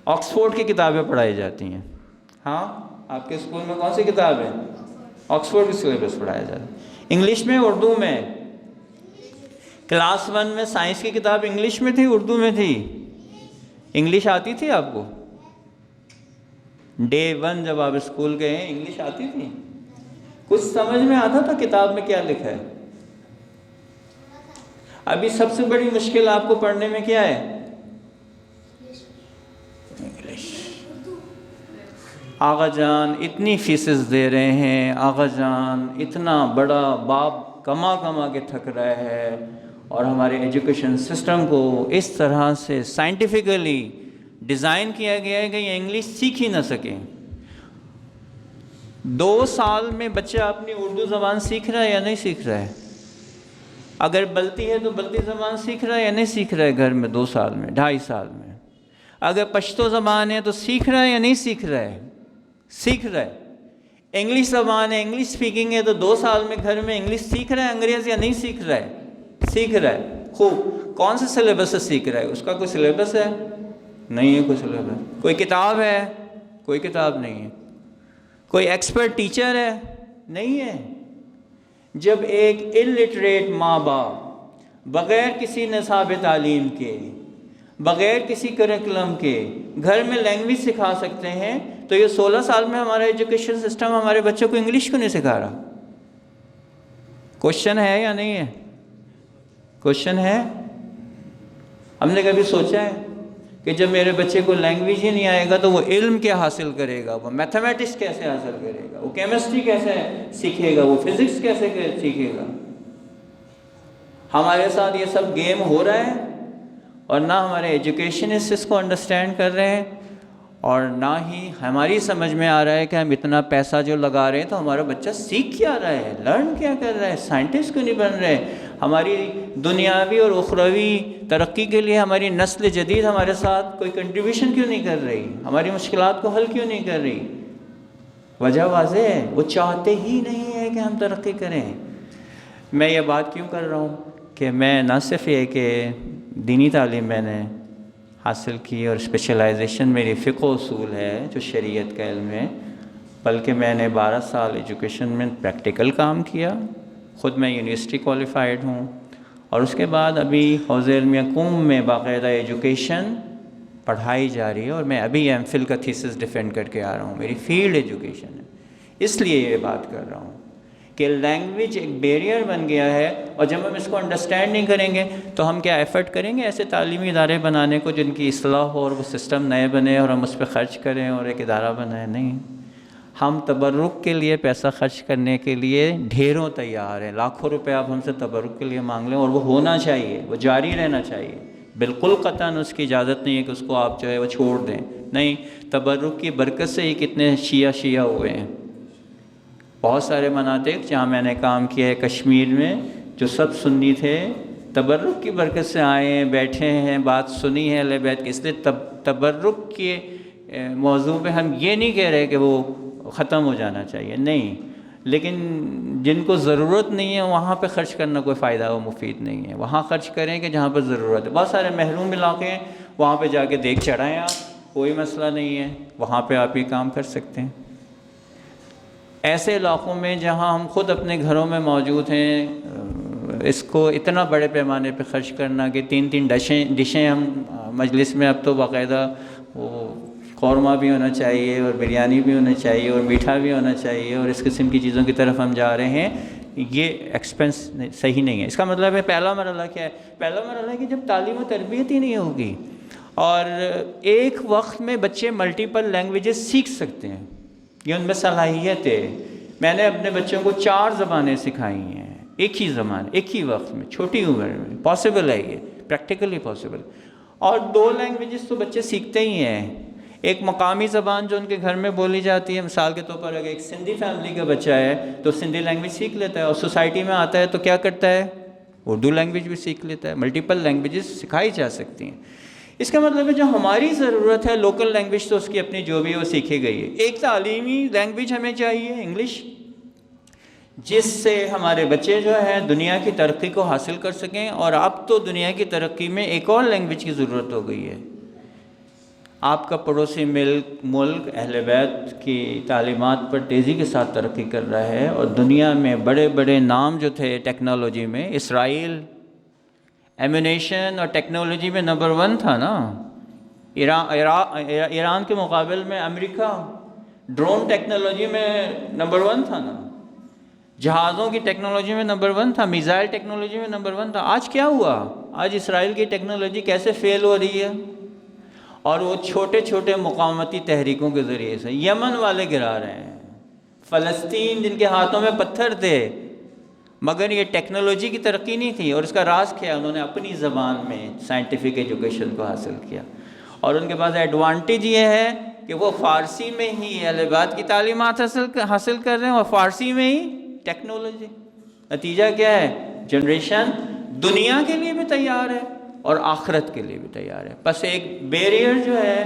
آکسفورڈ کی کتابیں پڑھائی جاتی ہیں۔ ہاں، آپ کے اسکول میں کون سی کتاب ہے؟ آکسفورڈ کی سلیبس پڑھایا جاتا ہے، انگلش میں، اردو میں۔ کلاس 1 میں سائنس کی کتاب انگلش میں تھی، اردو میں تھی؟ انگلش آتی تھی آپ کو؟ ڈے 1 جب آپ اسکول گئے ہیں انگلش آتی تھی؟ کچھ سمجھ میں آتا تھا کتاب میں کیا لکھا ہے؟ ابھی سب سے بڑی مشکل آپ کو پڑھنے میں کیا ہے؟ انگلش۔ آغا جان اتنی فیسز دے رہے ہیں، آغا جان اتنا بڑا باپ کما کما کے تھک رہا ہے، اور ہمارے ایجوکیشن سسٹم کو اس طرح سے سائنٹیفکلی ڈیزائن کیا گیا ہے کہ یہ انگلش سیکھ ہی نہ سکیں۔ 2 سال میں بچہ اپنی اردو زبان سیکھ رہا ہے یا نہیں سیکھ رہا ہے؟ اگر بلتی ہے تو بلتی زبان سیکھ رہا ہے یا نہیں سیکھ رہا ہے گھر میں 2 سال میں، 2.5 سال میں؟ اگر پشتو زبان ہے تو سیکھ رہا ہے یا نہیں سیکھ رہا ہے؟ سیکھ رہا ہے۔ انگلش زبان ہے، انگلش اسپیکنگ ہے، تو 2 سال میں گھر میں انگلش سیکھ رہا ہے انگریز یا نہیں سیکھ رہا ہے؟ سیکھ رہا ہے۔ خوب، کون سے سلیبس سے سیکھ رہا ہے؟ اس کا کوئی سلیبس ہے؟ نہیں ہے کوئی سلیبس۔ کوئی کتاب ہے؟ کوئی کتاب نہیں ہے۔ کوئی ایکسپرٹ ٹیچر ہے؟ نہیں ہے۔ جب ایک الٹریٹ ماں باپ بغیر کسی نصاب تعلیم کے، بغیر کسی کریکولم کے گھر میں لینگویج سکھا سکتے ہیں، تو یہ 16 سال میں ہمارا ایجوکیشن سسٹم ہمارے بچوں کو انگلش کیوں نہیں سکھا رہا؟ کوشچن ہے یا نہیں ہے؟ کوشچن ہے؟ ہم نے کبھی سوچا ہے کہ جب میرے بچے کو لینگویج ہی نہیں آئے گا تو وہ علم کیا حاصل کرے گا؟ وہ میتھمیٹکس کیسے حاصل کرے گا؟ وہ کیمسٹری کیسے سیکھے گا؟ وہ فزکس کیسے سیکھے گا؟ ہمارے ساتھ یہ سب گیم ہو رہا ہے، اور نہ ہمارے ایجوکیشنسٹ اس کو انڈرسٹینڈ کر رہے ہیں، اور نہ ہی ہماری سمجھ میں آ رہا ہے کہ ہم اتنا پیسہ جو لگا رہے ہیں تو ہمارا بچہ سیکھ کیا رہا ہے، لرن کیا کر رہا ہے، سائنٹسٹ کیوں نہیں بن رہے؟ ہماری دنیاوی اور اخروی ترقی کے لیے ہماری نسل جدید ہمارے ساتھ کوئی کنٹریبیوشن کیوں نہیں کر رہی؟ ہماری مشکلات کو حل کیوں نہیں کر رہی؟ وجہ واضح ہے، وہ چاہتے ہی نہیں ہے کہ ہم ترقی کریں۔ میں یہ بات کیوں کر رہا ہوں کہ میں نہ صرف یہ کہ دینی تعلیم میں نے حاصل کی اور اسپیشلائزیشن میری فقہ و اصول ہے جو شریعت کا علم ہے، بلکہ میں نے 12 سال ایجوکیشن میں پریکٹیکل کام کیا، خود میں یونیورسٹی کوالیفائڈ ہوں، اور اس کے بعد ابھی حوزہ علمیہ قم میں باقاعدہ ایجوکیشن پڑھائی جا رہی ہے، اور میں ابھی ایم فل کا تھیسس ڈیفینڈ کر کے آ رہا ہوں۔ میری فیلڈ ایجوکیشن ہے، اس لیے یہ بات کر رہا ہوں کہ لینگویج ایک بیریئر بن گیا ہے، اور جب ہم اس کو انڈرسٹینڈ نہیں کریں گے تو ہم کیا ایفرٹ کریں گے ایسے تعلیمی ادارے بنانے کو جن کی اصلاح ہو اور وہ سسٹم نئے بنے اور ہم اس پہ خرچ کریں اور ایک ادارہ بنائیں؟ نہیں، ہم تبرک کے لیے پیسہ خرچ کرنے کے لیے ڈھیروں تیار ہیں، لاکھوں روپے آپ ہم سے تبرک کے لیے مانگ لیں، اور وہ ہونا چاہیے، وہ جاری رہنا چاہیے، بالکل قطعاً اس کی اجازت نہیں ہے کہ اس کو آپ جو ہے وہ چھوڑ دیں، نہیں، تبرک کی برکت سے ہی کتنے شیعہ ہوئے ہیں۔ بہت سارے مناطق جہاں میں نے کام کیا ہے کشمیر میں، جو سب سنی تھے، تبرک کی برکت سے آئے ہیں، بیٹھے ہیں، بات سنی ہے اہل بیت کی، اس لیے تبرک کے موضوع پہ ہم یہ نہیں کہہ رہے کہ وہ ختم ہو جانا چاہیے، نہیں، لیکن جن کو ضرورت نہیں ہے وہاں پہ خرچ کرنا کوئی فائدہ و مفید نہیں ہے، وہاں خرچ کریں کہ جہاں پر ضرورت ہے۔ بہت سارے محروم علاقے ہیں، وہاں پہ جا کے دیکھ چڑھائیں آپ، کوئی مسئلہ نہیں ہے، وہاں پہ آپ یہ کام کر سکتے ہیں۔ ایسے علاقوں میں جہاں ہم خود اپنے گھروں میں موجود ہیں، اس کو اتنا بڑے پیمانے پہ خرچ کرنا کہ 3 ڈشیں ہم مجلس میں، اب تو باقاعدہ وہ قورمہ بھی ہونا چاہیے اور بریانی بھی ہونا چاہیے اور میٹھا بھی ہونا چاہیے، اور اس قسم کی چیزوں کی طرف ہم جا رہے ہیں، یہ ایکسپنس صحیح نہیں ہے۔ اس کا مطلب ہے پہلا مرحلہ کیا ہے؟ پہلا مرحلہ ہے کہ جب تعلیم و تربیت ہی نہیں ہوگی اور ایک وقت میں بچے ملٹیپل لینگویجز سیکھ سکتے ہیں، یہ ان میں صلاحیت ہے۔ میں نے اپنے بچوں کو 4 زبانیں سکھائی ہیں، ایک ہی زبان، ایک ہی وقت میں، چھوٹی عمر میں، پاسبل ہے، یہ پریکٹیکلی پاسبل۔ اور 2 لینگویجز تو بچے سیکھتے ہی ہیں، ایک مقامی زبان جو ان کے گھر میں بولی جاتی ہے، مثال کے طور پر اگر ایک سندھی فیملی کا بچہ ہے تو سندھی لینگویج سیکھ لیتا ہے، اور سوسائٹی میں آتا ہے تو کیا کرتا ہے؟ اردو لینگویج بھی سیکھ لیتا ہے۔ ملٹیپل لینگویجز سکھائی جا سکتی ہیں۔ اس کا مطلب ہے جو ہماری ضرورت ہے لوکل لینگویج تو اس کی اپنی جو بھی وہ سیکھی گئی ہے، ایک تعلیمی لینگویج ہمیں چاہیے انگلش، جس سے ہمارے بچے جو ہیں دنیا کی ترقی کو حاصل کر سکیں۔ اور اب تو دنیا کی ترقی میں ایک اور لینگویج کی ضرورت ہو گئی ہے۔ آپ کا پڑوسی ملک اہل بیت کی تعلیمات پر تیزی کے ساتھ ترقی کر رہا ہے، اور دنیا میں بڑے بڑے نام جو تھے ٹیکنالوجی میں، اسرائیل ایمونیشن اور ٹیکنالوجی میں نمبر 1 تھا نا، ایران کے مقابل میں امریکہ ڈرون ٹیکنالوجی میں نمبر 1 تھا نا، جہازوں کی ٹیکنالوجی میں نمبر 1 تھا، میزائل ٹیکنالوجی میں نمبر 1 تھا۔ آج کیا ہوا؟ آج اسرائیل کی ٹیکنالوجی کیسے فیل ہو رہی ہے؟ اور وہ چھوٹے چھوٹے مقاومتی تحریکوں کے ذریعے سے یمن والے گرا رہے ہیں، فلسطین جن کے ہاتھوں میں پتھر تھے، مگر یہ ٹیکنالوجی کی ترقی نہیں تھی، اور اس کا راز کیا، انہوں نے اپنی زبان میں سائنٹیفک ایجوکیشن کو حاصل کیا، اور ان کے پاس ایڈوانٹیج یہ ہے کہ وہ فارسی میں ہی اہل بیت کی تعلیمات حاصل کر رہے ہیں اور فارسی میں ہی ٹیکنالوجی۔ نتیجہ کیا ہے؟ جنریشن دنیا کے لیے بھی تیار ہے اور آخرت کے لیے بھی تیار ہے۔ بس ایک بیریئر جو ہے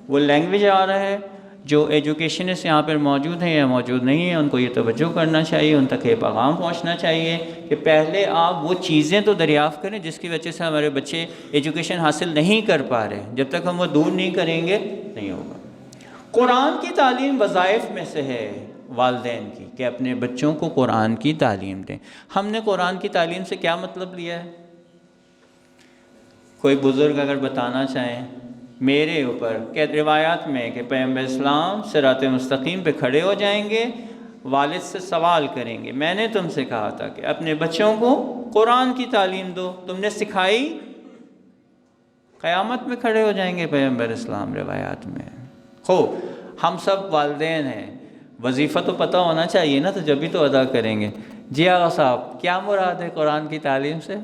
وہ لینگویج آ رہا ہے۔ جو ایجوکیشنسٹ یہاں پر موجود ہیں یا موجود نہیں ہیں، ان کو یہ توجہ کرنا چاہیے، ان تک یہ پیغام پہنچنا چاہیے کہ پہلے آپ وہ چیزیں تو دریافت کریں جس کی وجہ سے ہمارے بچے ایجوکیشن حاصل نہیں کر پا رہے۔ جب تک ہم وہ دور نہیں کریں گے نہیں ہوگا۔ قرآن کی تعلیم وظائف میں سے ہے والدین کی کہ اپنے بچوں کو قرآن کی تعلیم دیں۔ ہم نے قرآن کی تعلیم سے کیا مطلب لیا ہے؟ کوئی بزرگ اگر بتانا چاہیں میرے اوپر کہ روایات میں کہ پیغمبر اسلام صراط مستقیم پہ کھڑے ہو جائیں گے، والد سے سوال کریں گے، میں نے تم سے کہا تھا کہ اپنے بچوں کو قرآن کی تعلیم دو، تم نے سکھائی؟ قیامت میں کھڑے ہو جائیں گے پیغمبر اسلام روایات میں۔ ہم سب والدین ہیں، وظیفہ تو پتہ ہونا چاہیے نا، تو جبھی تو ادا کریں گے۔ جی آغا صاحب، کیا مراد ہے قرآن کی تعلیم سے؟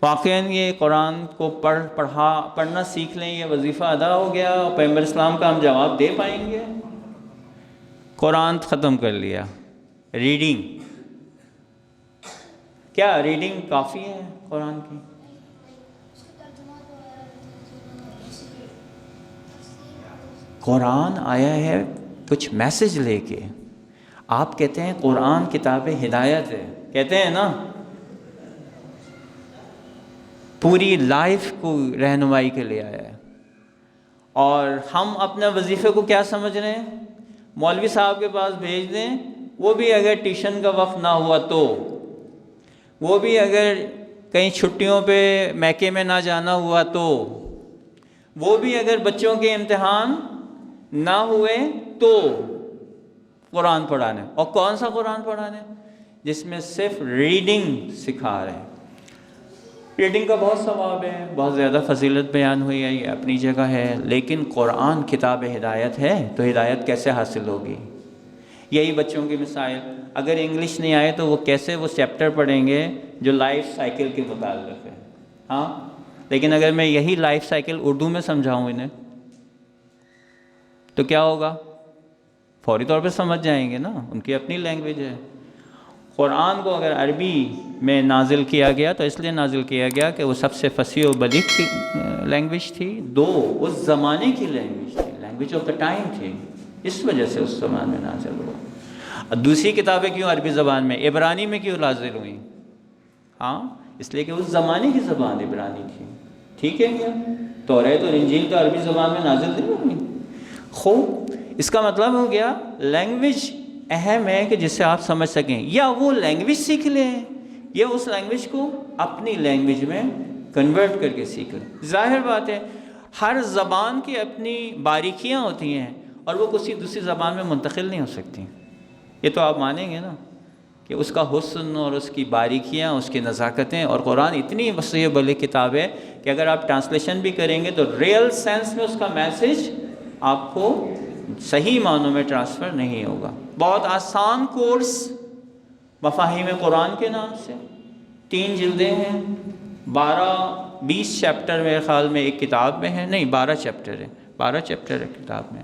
واقعاً یہ قرآن کو پڑھنا سیکھ لیں، یہ وظیفہ ادا ہو گیا، اور پیغمبر اسلام کا ہم جواب دے پائیں گے؟ قرآن ختم کر لیا، ریڈنگ، کیا ریڈنگ کافی ہے قرآن کی؟ قرآن آیا ہے کچھ میسج لے کے۔ آپ کہتے ہیں قرآن کتاب ہدایت ہے، کہتے ہیں نا، پوری لائف کو رہنمائی کے لیے آیا ہے، اور ہم اپنے وظیفے کو کیا سمجھ رہے ہیں؟ مولوی صاحب کے پاس بھیج دیں، وہ بھی اگر ٹیوشن کا وقت نہ ہوا تو، وہ بھی اگر کہیں چھٹیوں پہ میکے میں نہ جانا ہوا تو، وہ بھی اگر بچوں کے امتحان نہ ہوئے تو قرآن پڑھانے۔ اور کون سا قرآن پڑھانے؟ جس میں صرف ریڈنگ سکھا رہے ہیں۔ ریڈنگ کا بہت ثواب ہے، بہت زیادہ فضیلت بیان ہوئی ہے، یہ اپنی جگہ ہے، لیکن قرآن کتاب ہدایت ہے تو ہدایت کیسے حاصل ہوگی؟ یہی بچوں کی مسائل، اگر انگلش نہیں آئے تو وہ کیسے وہ چیپٹر پڑھیں گے جو لائف سائیکل کے متعلق ہے؟ ہاں، لیکن اگر میں یہی لائف سائیکل اردو میں سمجھاؤں انہیں تو کیا ہوگا؟ فوری طور پہ سمجھ جائیں گے نا، ان کی اپنی لینگویج ہے۔ قرآن کو اگر عربی میں نازل کیا گیا تو اس لیے نازل کیا گیا کہ وہ سب سے فصیح و بلیغ کی لینگویج تھی، دو اس زمانے کی لینگویج تھی، لینگویج آف دا ٹائم تھی، اس وجہ سے اس زبان میں نازل ہوا۔ دوسری کتابیں کیوں عربی زبان میں، عبرانی میں کیوں نازل ہوئیں؟ ہاں، اس لیے کہ اس زمانے کی زبان عبرانی تھی، ٹھیک ہے کیا؟ توریت اور انجیل تو عربی زبان میں نازل نہیں ہوئی۔ خوب، اس کا مطلب ہو گیا لینگویج اہم ہے کہ جس سے آپ سمجھ سکیں، یا وہ لینگویج سیکھ لیں یا اس لینگویج کو اپنی لینگویج میں کنورٹ کر کے سیکھ لیں۔ ظاہر بات ہے ہر زبان کی اپنی باریکیاں ہوتی ہیں اور وہ کسی دوسری زبان میں منتقل نہیں ہو سکتی، یہ تو آپ مانیں گے نا کہ اس کا حسن اور اس کی باریکیاں، اس کی نزاکتیں، اور قرآن اتنی وسیع بڑی کتاب ہے کہ اگر آپ ٹرانسلیشن بھی کریں گے تو ریئل سینس میں اس کا میسج آپ کو صحیح معنوں میں ٹرانسفر نہیں ہوگا۔ بہت آسان کورس مفاہیم قرآن کے نام سے، 3 جلدیں ہیں، 12-20 چیپٹر میرے خیال میں ایک کتاب میں ہے، نہیں 12 چیپٹر ہے، 12 چیپٹر ہے کتاب میں،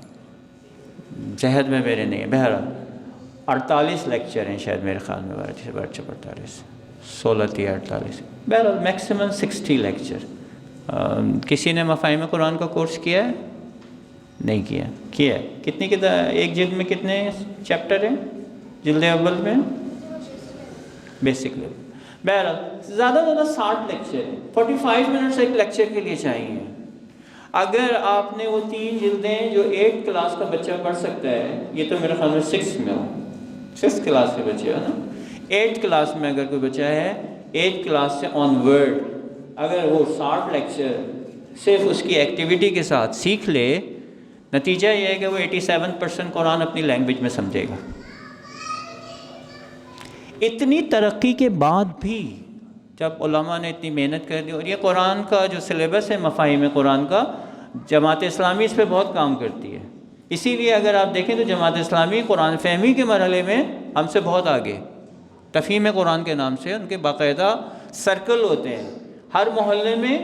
ذہن میں میرے نہیں ہے، بہرحال 48 لیکچر ہیں شاید میرے خیال میں، 48 16 یا 48، بہرحال میکسیمم 60 لیکچر۔ کسی نے مفاہیم قرآن کا کورس کیا ہے؟ نہیں کیا؟ کیا ہے؟ کتنی ایک جلد میں کتنے چیپٹر ہیں جلد اول میں؟ Basic level. بہرحال زیادہ 60 لیکچر ہیں، 45 منٹس ایک لیکچر کے لیے چاہیے۔ اگر آپ نے وہ 3 جلدیں جو 8 کلاس کا بچہ پڑھ سکتا ہے، یہ تو میرے خیال میں 6 میں ہو، 6 کلاس کے بچے ہو نا، 8 کلاس میں اگر کوئی بچہ ہے 8 کلاس سے آن ورڈ، اگر وہ 60 لیکچر صرف اس کی ایکٹیویٹی کے ساتھ سیکھ لے، نتیجہ یہ ہے کہ وہ 87% قرآن اپنی لینگویج میں سمجھے گا۔ اتنی ترقی کے بعد بھی جب علماء نے اتنی محنت کر دی. اور یہ قرآن کا جو سلیبس ہے مفاہیم قرآن کا، جماعت اسلامی اس پہ بہت کام کرتی ہے. اسی لیے اگر آپ دیکھیں تو جماعت اسلامی قرآن فہمی کے مرحلے میں ہم سے بہت آگے. تفہیم قرآن کے نام سے ان کے باقاعدہ سرکل ہوتے ہیں، ہر محلے میں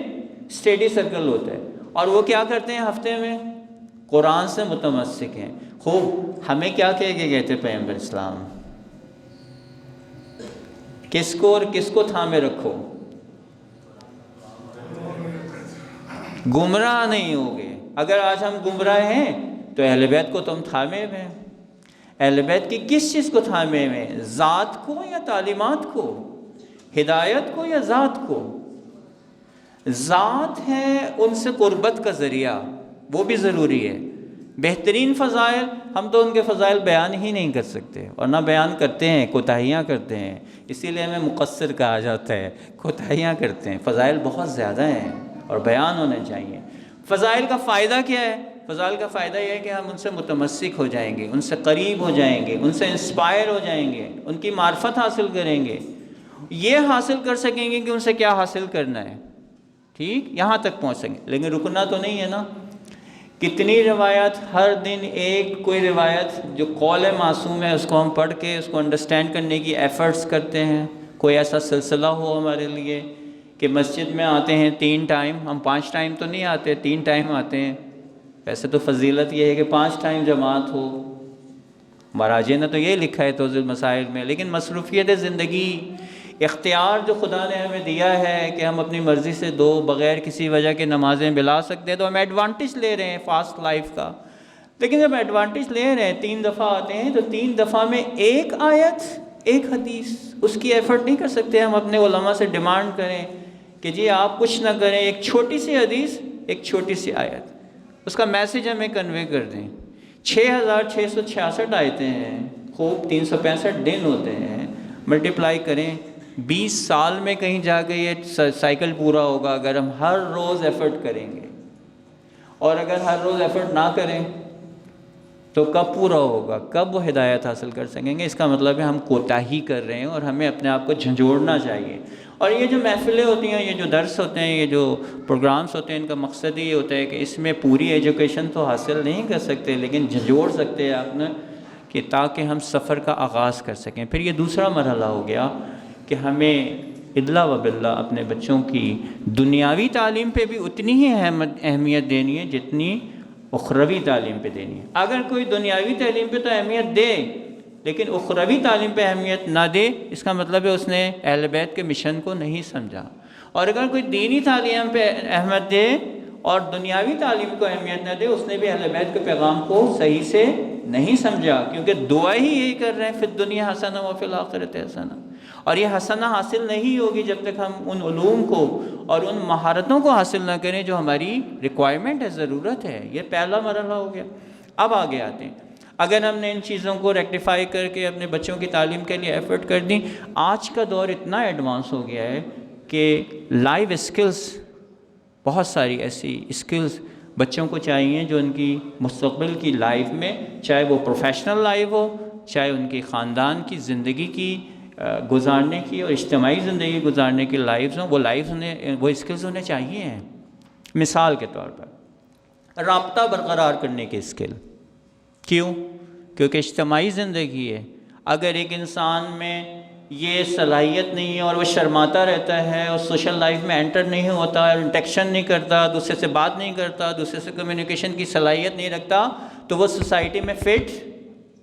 اسٹڈی سرکل ہوتا ہے، اور وہ کیا کرتے ہیں ہفتے میں قرآن سے متمسک ہیں. خوب ہمیں کیا کہہ کے گئے تھے پیغمبر اسلام؟ کس کو اور کس کو تھامے رکھو؟ گمراہ نہیں ہوگے. اگر آج ہم گمراہ ہیں تو اہل بیت کو تم تھامے ہوئے ہیں. اہل بیت کی کس چیز کو تھامے ہوئے ہیں؟ ذات کو یا تعلیمات کو؟ ہدایت کو یا ذات کو؟ ذات ہے ان سے قربت کا ذریعہ، وہ بھی ضروری ہے. بہترین فضائل ہم تو ان کے فضائل بیان ہی نہیں کر سکتے، اور نہ بیان کرتے ہیں، کوتاہیاں کرتے ہیں. اسی لیے ہمیں مقصر کہا جاتا ہے، کوتاہیاں کرتے ہیں. فضائل بہت زیادہ ہیں اور بیان ہونے چاہیے. فضائل کا فائدہ کیا ہے؟ فضائل کا فائدہ یہ ہے کہ ہم ان سے متمسک ہو جائیں گے، ان سے قریب ہو جائیں گے، ان سے انسپائر ہو جائیں گے، ان کی معرفت حاصل کریں گے. یہ حاصل کر سکیں گے کہ ان سے کیا حاصل کرنا ہے، ٹھیک، یہاں تک پہنچ سکیں. لیکن رکنا تو نہیں ہے نا. کتنی روایت ہر دن ایک کوئی روایت جو قول معصوم ہے اس کو ہم پڑھ کے اس کو انڈرسٹینڈ کرنے کی ایفرٹس کرتے ہیں. کوئی ایسا سلسلہ ہو ہمارے لیے کہ مسجد میں آتے ہیں 3 ٹائم، ہم 5 ٹائم تو نہیں آتے، 3 ٹائم آتے ہیں. ویسے تو فضیلت یہ ہے کہ 5 ٹائم جماعت ہو، مراجع نے تو یہ لکھا ہے توضیح المسائل میں. لیکن مصروفیت زندگی، اختیار جو خدا نے ہمیں دیا ہے کہ ہم اپنی مرضی سے بغیر کسی وجہ کے نمازیں بلا سکتے ہیں، تو ہم ایڈوانٹیج لے رہے ہیں فاسٹ لائف کا. لیکن جب ایڈوانٹیج لے رہے ہیں 3 دفعہ آتے ہیں تو 3 دفعہ میں 1 آیت 1 حدیث، اس کی ایفرٹ نہیں کر سکتے. ہم اپنے علماء سے ڈیمانڈ کریں کہ جی آپ کچھ نہ کریں، ایک چھوٹی سی حدیث، ایک چھوٹی سی آیت، اس کا میسج ہمیں کنوے کر دیں. 6666 آیتیں ہیں، خوب 365 دن ہوتے ہیں، ملٹیپلائی کریں. 20 سال میں کہیں جا کے یہ سائیکل پورا ہوگا اگر ہم ہر روز ایفرٹ کریں گے. اور اگر ہر روز ایفرٹ نہ کریں تو کب پورا ہوگا؟ کب وہ ہدایت حاصل کر سکیں گے؟ اس کا مطلب ہے ہم کوتاہی کر رہے ہیں، اور ہمیں اپنے آپ کو جھنجھوڑنا چاہیے. اور یہ جو محفلیں ہوتی ہیں، یہ جو درس ہوتے ہیں، یہ جو پروگرامز ہوتے ہیں، ان کا مقصد یہ ہوتا ہے کہ اس میں پوری ایجوکیشن تو حاصل نہیں کر سکتے، لیکن جھنجھوڑ سکتے ہیں آپ نے کہ تاکہ ہم سفر کا آغاز کر سکیں. پھر یہ دوسرا مرحلہ ہو گیا کہ ہمیں ادلا و باللہ اپنے بچوں کی دنیاوی تعلیم پہ بھی اتنی ہی اہمیت دینی ہے جتنی اخروی تعلیم پہ دینی ہے. اگر کوئی دنیاوی تعلیم پہ تو اہمیت دے لیکن اخروی تعلیم پہ اہمیت نہ دے، اس کا مطلب ہے اس نے اہل بیت کے مشن کو نہیں سمجھا. اور اگر کوئی دینی تعلیم پہ اہمیت دے اور دنیاوی تعلیم کو اہمیت نہ دے، اس نے بھی اہل بیت کے پیغام کو صحیح سے نہیں سمجھا. کیونکہ دعا ہی یہی کر رہے ہیں، فی الدنیا حسنہ و فی الآخرۃ حسنہ. اور یہ حسنہ حاصل نہیں ہوگی جب تک ہم ان علوم کو اور ان مہارتوں کو حاصل نہ کریں جو ہماری ریکوائرمنٹ ہے، ضرورت ہے. یہ پہلا مرحلہ ہو گیا. اب آگے آتے ہیں. اگر ہم نے ان چیزوں کو ریکٹیفائی کر کے اپنے بچوں کی تعلیم کے لیے ایفرٹ کر دی، آج کا دور اتنا ایڈوانس ہو گیا ہے کہ لائیو اسکلز، بہت ساری ایسی اسکلز بچوں کو چاہیے جو ان کی مستقبل کی لائف میں، چاہے وہ پروفیشنل لائف ہو، چاہے ان کی خاندان کی زندگی کی گزارنے کی اور اجتماعی زندگی گزارنے کی لائفز ہوں، وہ اسکلز انہیں چاہیے ہیں. مثال کے طور پر رابطہ برقرار کرنے کی اسکل. کیوں؟ کیونکہ اجتماعی زندگی ہے. اگر ایک انسان میں یہ صلاحیت نہیں ہے اور وہ شرماتا رہتا ہے اور سوشل لائف میں انٹر نہیں ہوتا، انٹیکشن نہیں کرتا، دوسرے سے بات نہیں کرتا، دوسرے سے کمیونیکیشن کی صلاحیت نہیں رکھتا، تو وہ سوسائٹی میں فٹ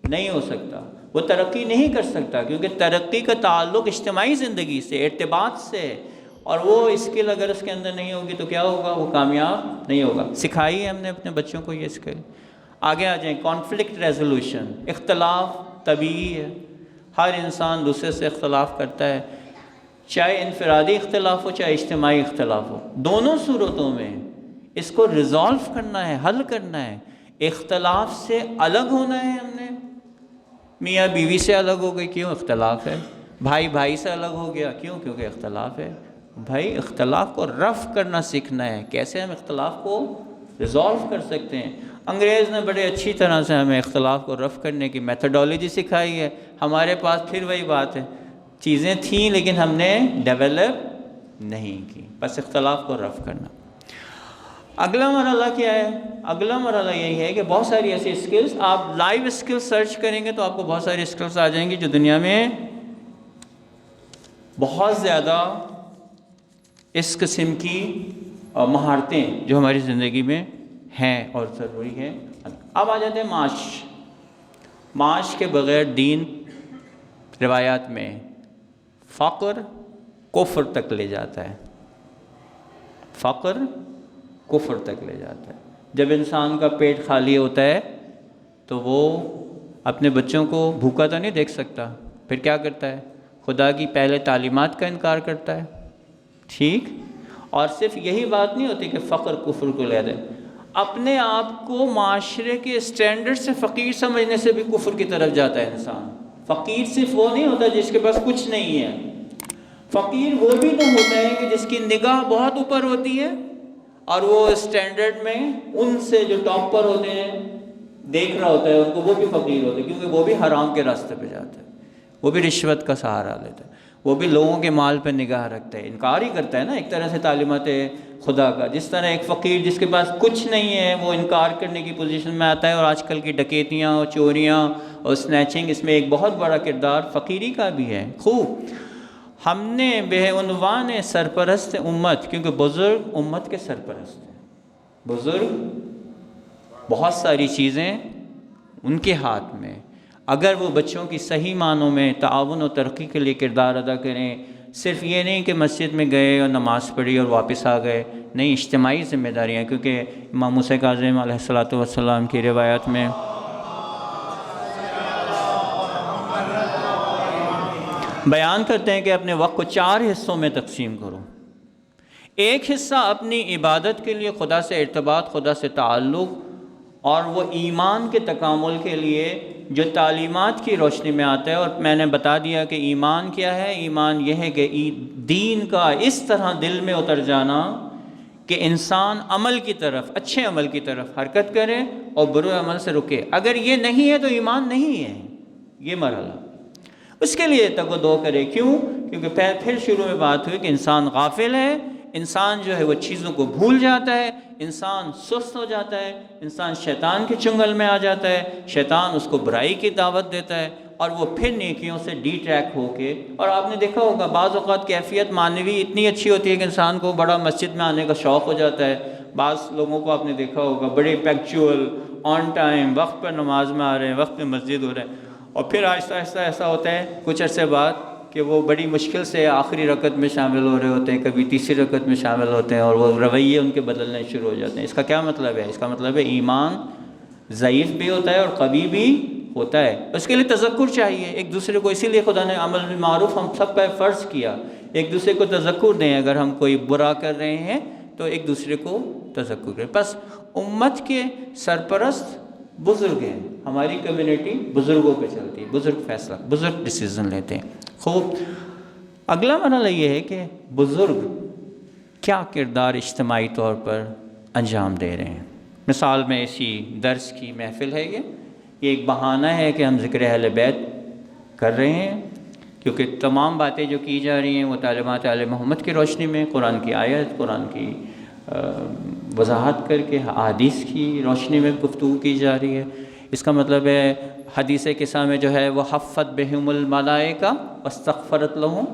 نہیں ہو سکتا، وہ ترقی نہیں کر سکتا. کیونکہ ترقی کا تعلق اجتماعی زندگی سے، ارتباط سے، اور وہ اسکل اگر اس کے اندر نہیں ہوگی تو کیا ہوگا؟ وہ کامیاب نہیں ہوگا. سکھائی ہے ہم نے اپنے بچوں کو یہ اسکل. آگے آ جائیں. Conflict resolution. اختلاف طبیعی ہے، ہر انسان دوسرے سے اختلاف کرتا ہے، چاہے انفرادی اختلاف ہو چاہے اجتماعی اختلاف ہو. دونوں صورتوں میں اس کو ریزالو کرنا ہے، حل کرنا ہے. اختلاف سے الگ ہونا ہے. ہم نے میاں بیوی سے الگ ہو گئی، کیوں؟ اختلاف ہے. بھائی بھائی سے الگ ہو گیا، کیوں؟ کیونکہ اختلاف ہے. بھائی اختلاف کو رفع کرنا سیکھنا ہے. کیسے ہم اختلاف کو ریزالو کر سکتے ہیں؟ انگریز نے بڑے اچھی طرح سے ہمیں اختلاف کو رفع کرنے کی میتھڈالوجی سکھائی ہے. ہمارے پاس پھر وہی بات ہے، چیزیں تھیں لیکن ہم نے ڈیولپ نہیں کی، بس اختلاف کو رفع کرنا۔ اگلا مرحلہ کیا ہے؟ اگلا مرحلہ یہی ہے کہ بہت ساری ایسی اسکلز، آپ لائیو اسکلز سرچ کریں گے تو آپ کو بہت ساری اسکلز آ جائیں گی جو دنیا میں بہت زیادہ اس قسم کی مہارتیں جو ہماری زندگی میں ہیں اور ضروری ہیں۔ اب آ جاتے ہیں معاش کے بغیر دین روایات میں فقر کفر تک لے جاتا ہے، فقر کفر تک لے جاتا ہے۔ جب انسان کا پیٹ خالی ہوتا ہے تو وہ اپنے بچوں کو بھوکا تو نہیں دیکھ سکتا، پھر کیا کرتا ہے؟ خدا کی پہلے تعلیمات کا انکار کرتا ہے، ٹھیک؟ اور صرف یہی بات نہیں ہوتی کہ فقر کفر کو لے جائے، اپنے آپ کو معاشرے کے اسٹینڈرڈ سے فقیر سمجھنے سے بھی کفر کی طرف جاتا ہے انسان۔ فقیر صرف وہ نہیں ہوتا جس کے پاس کچھ نہیں ہے، فقیر وہ بھی تو ہوتا ہے کہ جس کی نگاہ بہت اوپر ہوتی ہے اور وہ اسٹینڈرڈ میں ان سے جو ٹاپ پر ہوتے ہیں دیکھ رہا ہوتا ہے ان کو، وہ بھی فقیر ہوتے ہیں کیونکہ وہ بھی حرام کے راستے پہ جاتا ہے، وہ بھی رشوت کا سہارا لیتا ہے، وہ بھی لوگوں کے مال پہ نگاہ رکھتا ہے، انکار ہی کرتا ہے نا ایک طرح سے تعلیمات خدا کا۔ جس طرح ایک فقیر جس کے پاس کچھ نہیں ہے وہ انکار کرنے کی پوزیشن میں آتا ہے، اور آج کل کی ڈکیتیاں اور چوریاں اور سنیچنگ، اس میں ایک بہت بڑا کردار فقیری کا بھی ہے۔ خوب ہم نے بے عنوان سرپرست امت، کیونکہ بزرگ امت کے سرپرست ہیں، بزرگ بہت ساری چیزیں ان کے ہاتھ میں، اگر وہ بچوں کی صحیح معنوں میں تعاون و ترقی کے لیے کردار ادا کریں، صرف یہ نہیں کہ مسجد میں گئے اور نماز پڑھی اور واپس آ گئے، نہیں، اجتماعی ذمہ داریاں، کیونکہ امام موسیٰ کاظم علیہ السلام کی روایات میں بیان کرتے ہیں کہ اپنے وقت کو 4 حصوں میں تقسیم کرو۔ ایک حصہ اپنی عبادت کے لیے، خدا سے ارتباط، خدا سے تعلق، اور وہ ایمان کے تکامل کے لیے جو تعلیمات کی روشنی میں آتا ہے۔ اور میں نے بتا دیا کہ ایمان کیا ہے، ایمان یہ ہے کہ دین کا اس طرح دل میں اتر جانا کہ انسان عمل کی طرف، اچھے عمل کی طرف حرکت کرے اور برے عمل سے رکے۔ اگر یہ نہیں ہے تو ایمان نہیں ہے، یہ مرحلہ۔ اس کے لیے تگ و دو کرے، کیوں؟ کیونکہ پھر شروع میں بات ہوئی کہ انسان غافل ہے، انسان جو ہے وہ چیزوں کو بھول جاتا ہے، انسان سست ہو جاتا ہے، انسان شیطان کے چنگل میں آ جاتا ہے، شیطان اس کو برائی کی دعوت دیتا ہے اور وہ پھر نیکیوں سے ڈی ٹریک ہو کے، اور آپ نے دیکھا ہوگا بعض اوقات کیفیت معنوی اتنی اچھی ہوتی ہے کہ انسان کو بڑا مسجد میں آنے کا شوق ہو جاتا ہے۔ بعض لوگوں کو آپ نے دیکھا ہوگا بڑے پنکچوئل، آن ٹائم، وقت پر نماز میں آ رہے ہیں، وقت پہ مسجد ہو رہے ہیں، اور پھر آہستہ آہستہ ایسا ہوتا ہے کچھ عرصے بعد کہ وہ بڑی مشکل سے آخری رکعت میں شامل ہو رہے ہوتے ہیں، کبھی تیسری رکعت میں شامل ہوتے ہیں، اور وہ رویے ان کے بدلنے شروع ہو جاتے ہیں۔ اس کا کیا مطلب ہے؟ اس کا مطلب ہے ایمان ضعیف بھی ہوتا ہے اور قوی بھی ہوتا ہے۔ اس کے لیے تذکر چاہیے ایک دوسرے کو، اسی لیے خدا نے امر بالمعروف ہم سب پہ فرض کیا، ایک دوسرے کو تذکر دیں، اگر ہم کوئی برا کر رہے ہیں تو ایک دوسرے کو تذکر کریں۔ بس امت کے سرپرست بزرگ ہیں، ہماری کمیونٹی بزرگوں پہ چلتی ہے، بزرگ فیصلہ، بزرگ ڈیسیزن لیتے ہیں۔ خوب، اگلا مرحلہ یہ ہے کہ بزرگ کیا کردار اجتماعی طور پر انجام دے رہے ہیں۔ مثال میں اسی درس کی محفل ہے، یہ ایک بہانہ ہے کہ ہم ذکر اہل بیت کر رہے ہیں، کیونکہ تمام باتیں جو کی جا رہی ہیں وہ تعلیمات آل محمد کی روشنی میں، قرآن کی آیت، قرآن کی وضاحت کر کے احادیث کی روشنی میں گفتگو کی جا رہی ہے۔ اس کا مطلب ہے حدیث قصہ میں جو ہے وہ حفت بہم الملائکہ واستغفرت لہم،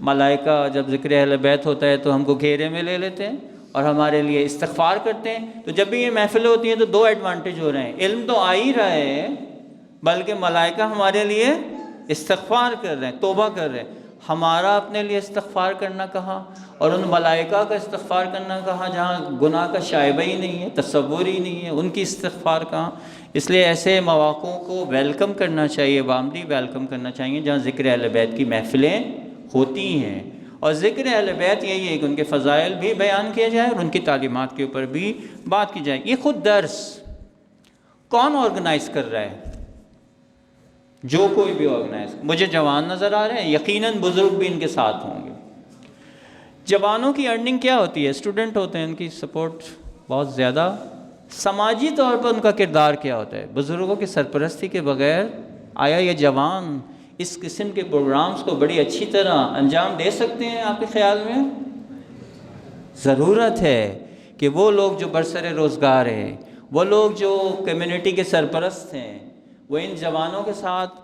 ملائکہ جب ذکر اہل بیت ہوتا ہے تو ہم کو گھیرے میں لے لیتے ہیں اور ہمارے لیے استغفار کرتے ہیں۔ تو جب بھی یہ محفلیں ہوتی ہیں تو 2 ایڈوانٹیج ہو رہے ہیں، علم تو آ ہی رہا ہے بلکہ ملائکہ ہمارے لیے استغفار کر رہے ہیں، توبہ کر رہے ہیں۔ ہمارا اپنے لیے استغفار کرنا کہاں، اور ان ملائکہ کا استغفار کرنا کہاں جہاں گناہ کا شائبہ ہی نہیں ہے، تصور ہی نہیں ہے، ان کی استغفار کہاں۔ اس لیے ایسے مواقعوں کو ویلکم کرنا چاہیے، وارملی ویلکم کرنا چاہیے جہاں ذکر اہل بیت کی محفلیں ہوتی ہیں۔ اور ذکر اہل بیت یہی ہے کہ ان کے فضائل بھی بیان کیا جائے اور ان کی تعلیمات کے اوپر بھی بات کی جائے۔ یہ خود درس کون آرگنائز کر رہا ہے؟ جو کوئی بھی آرگنائز، مجھے جوان نظر آ رہے ہیں، یقیناً بزرگ بھی ان کے ساتھ ہوں گے۔ جوانوں کی ارننگ کیا ہوتی ہے؟ اسٹوڈنٹ ہوتے ہیں، ان کی سپورٹ بہت زیادہ۔ سماجی طور پر ان کا کردار کیا ہوتا ہے؟ بزرگوں کی سرپرستی کے بغیر آیا یہ جوان اس قسم کے پروگرامز کو بڑی اچھی طرح انجام دے سکتے ہیں آپ کے خیال میں؟ ضرورت ہے کہ وہ لوگ جو برسر روزگار ہیں، وہ لوگ جو کمیونٹی کے سرپرست ہیں، وہ ان جوانوں کے ساتھ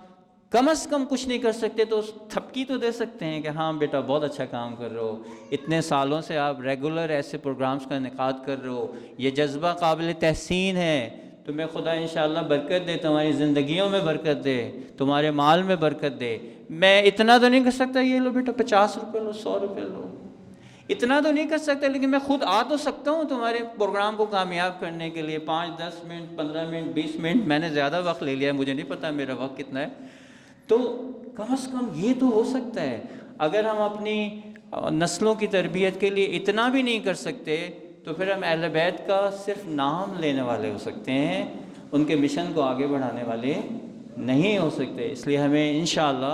کم از کم کچھ نہیں کر سکتے تو تھپکی تو دے سکتے ہیں کہ ہاں بیٹا بہت اچھا کام کر رہے ہو، اتنے سالوں سے آپ ریگولر ایسے پروگرامز کا انعقاد کر رہے ہو، یہ جذبہ قابل تحسین ہے، تمہیں خدا انشاءاللہ برکت دے، تمہاری زندگیوں میں برکت دے، تمہارے مال میں برکت دے۔ میں اتنا تو نہیں کر سکتا یہ لو بیٹا 50 روپے لو، 100 روپے لو، اتنا تو نہیں کر سکتا، لیکن میں خود آ تو سکتا ہوں تمہارے پروگرام کو کامیاب کرنے کے لیے 5 10 منٹ 15 منٹ 20 منٹ، میں نے زیادہ وقت لے لیا ہے، مجھے نہیں پتا میرا وقت کتنا ہے، تو کم از کم یہ تو ہو سکتا ہے۔ اگر ہم اپنی نسلوں کی تربیت کے لیے اتنا بھی نہیں کر سکتے تو پھر ہم اہل بیت کا صرف نام لینے والے ہو سکتے ہیں، ان کے مشن کو آگے بڑھانے والے نہیں ہو سکتے۔ اس لیے ہمیں انشاءاللہ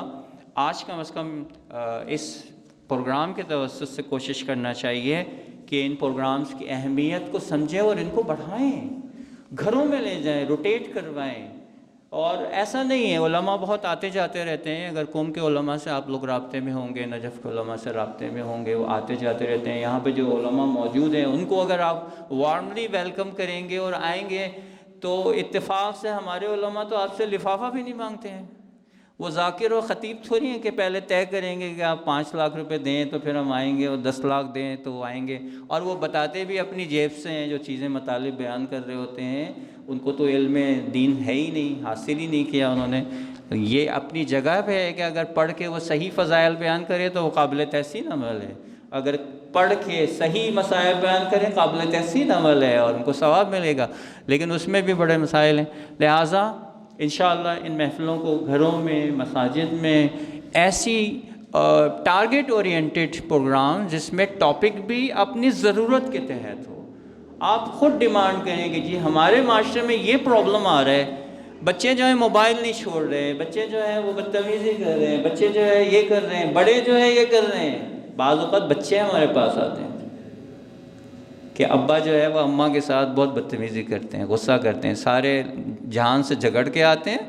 آج کم از کم اس پروگرام کے توسط سے کوشش کرنا چاہیے کہ ان پروگرامز کی اہمیت کو سمجھیں اور ان کو بڑھائیں، گھروں میں لے جائیں، روٹیٹ کروائیں۔ اور ایسا نہیں ہے، علماء بہت آتے جاتے رہتے ہیں، اگر قوم کے علماء سے آپ لوگ رابطے میں ہوں گے، نجف کے علماء سے رابطے میں ہوں گے، وہ آتے جاتے رہتے ہیں، یہاں پہ جو علماء موجود ہیں ان کو اگر آپ وارملی ویلکم کریں گے اور آئیں گے تو اتفاق سے ہمارے علماء تو آپ سے لفافہ بھی نہیں مانگتے ہیں، وہ ذاکر و خطیب تھوڑی ہیں کہ پہلے طے کریں گے کہ آپ 5 لاکھ روپے دیں تو پھر ہم آئیں گے، اور 10 لاکھ دیں تو وہ آئیں گے، اور وہ بتاتے بھی اپنی جیب سے ہیں، جو چیزیں مطالب بیان کر رہے ہوتے ہیں ان کو تو علم دین ہے ہی نہیں، حاصل ہی نہیں کیا انہوں نے۔ یہ اپنی جگہ پہ ہے کہ اگر پڑھ کے وہ صحیح فضائل بیان کرے تو وہ قابل تحسین عمل ہے، اگر پڑھ کے صحیح مسائل بیان کریں قابل تحسین عمل ہے اور ان کو ثواب ملے گا، لیکن اس میں بھی بڑے مسائل ہیں۔ لہٰذا انشاءاللہ ان محفلوں کو گھروں میں، مساجد میں ایسی ٹارگٹ اورینٹڈ پروگرام جس میں ٹاپک بھی اپنی ضرورت کے تحت ہو، آپ خود ڈیمانڈ کریں کہ جی ہمارے معاشرے میں یہ پرابلم آ رہا ہے، بچے جو ہیں موبائل نہیں چھوڑ رہے، بچے جو ہیں وہ بدتمیزی کر رہے ہیں، بچے جو ہے یہ کر رہے ہیں، بڑے جو ہے یہ کر رہے ہیں۔ بعض اوقات بچے ہمارے پاس آتے ہیں کہ ابا جو ہے وہ اماں کے ساتھ بہت بدتمیزی کرتے ہیں، غصہ کرتے ہیں، سارے جہان سے جھگڑ کے آتے ہیں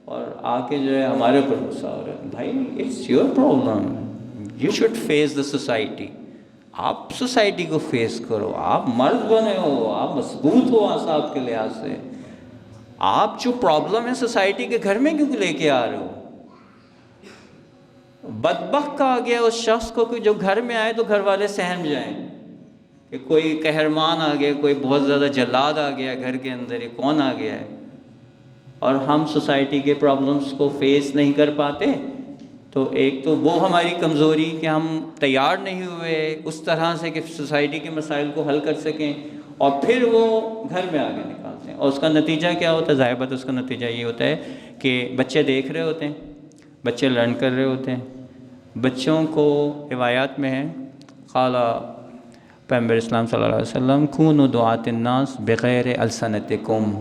اور آ کے جو ہے ہمارے اوپر غصہ ہو رہا ہے۔ بھائی it's your problem, you should face the society, آپ سوسائٹی کو فیس کرو، آپ مرد بنے ہو، آپ مضبوط ہو اعصاب کے لحاظ سے، آپ جو پرابلم ہے سوسائٹی کے گھر میں کیوں لے کے آ رہے ہو؟ بدبخت کہا گیا اس شخص کو کہ جو گھر میں آئے تو گھر والے سہم جائیں، کہ کوئی قہرمان آ گیا، کوئی بہت زیادہ جلاد آ گیا گھر کے اندر، یہ کون آ گیا ہے؟ اور ہم سوسائٹی کے پرابلمس کو فیس نہیں کر پاتے، تو ایک تو وہ ہماری کمزوری کہ ہم تیار نہیں ہوئے اس طرح سے کہ سوسائٹی کے مسائل کو حل کر سکیں، اور پھر وہ گھر میں آگے نکالتے ہیں، اور اس کا نتیجہ کیا ہوتا ہے؟ ظاہر بات اس کا نتیجہ یہ ہوتا ہے کہ بچے دیکھ رہے ہوتے ہیں، بچے لرن کر رہے ہوتے ہیں، بچوں کو روایات میں ہے قال پیغمبر اسلام صلی اللہ علیہ وسلم کونوا دعاۃ الناس بغیر السنتکم،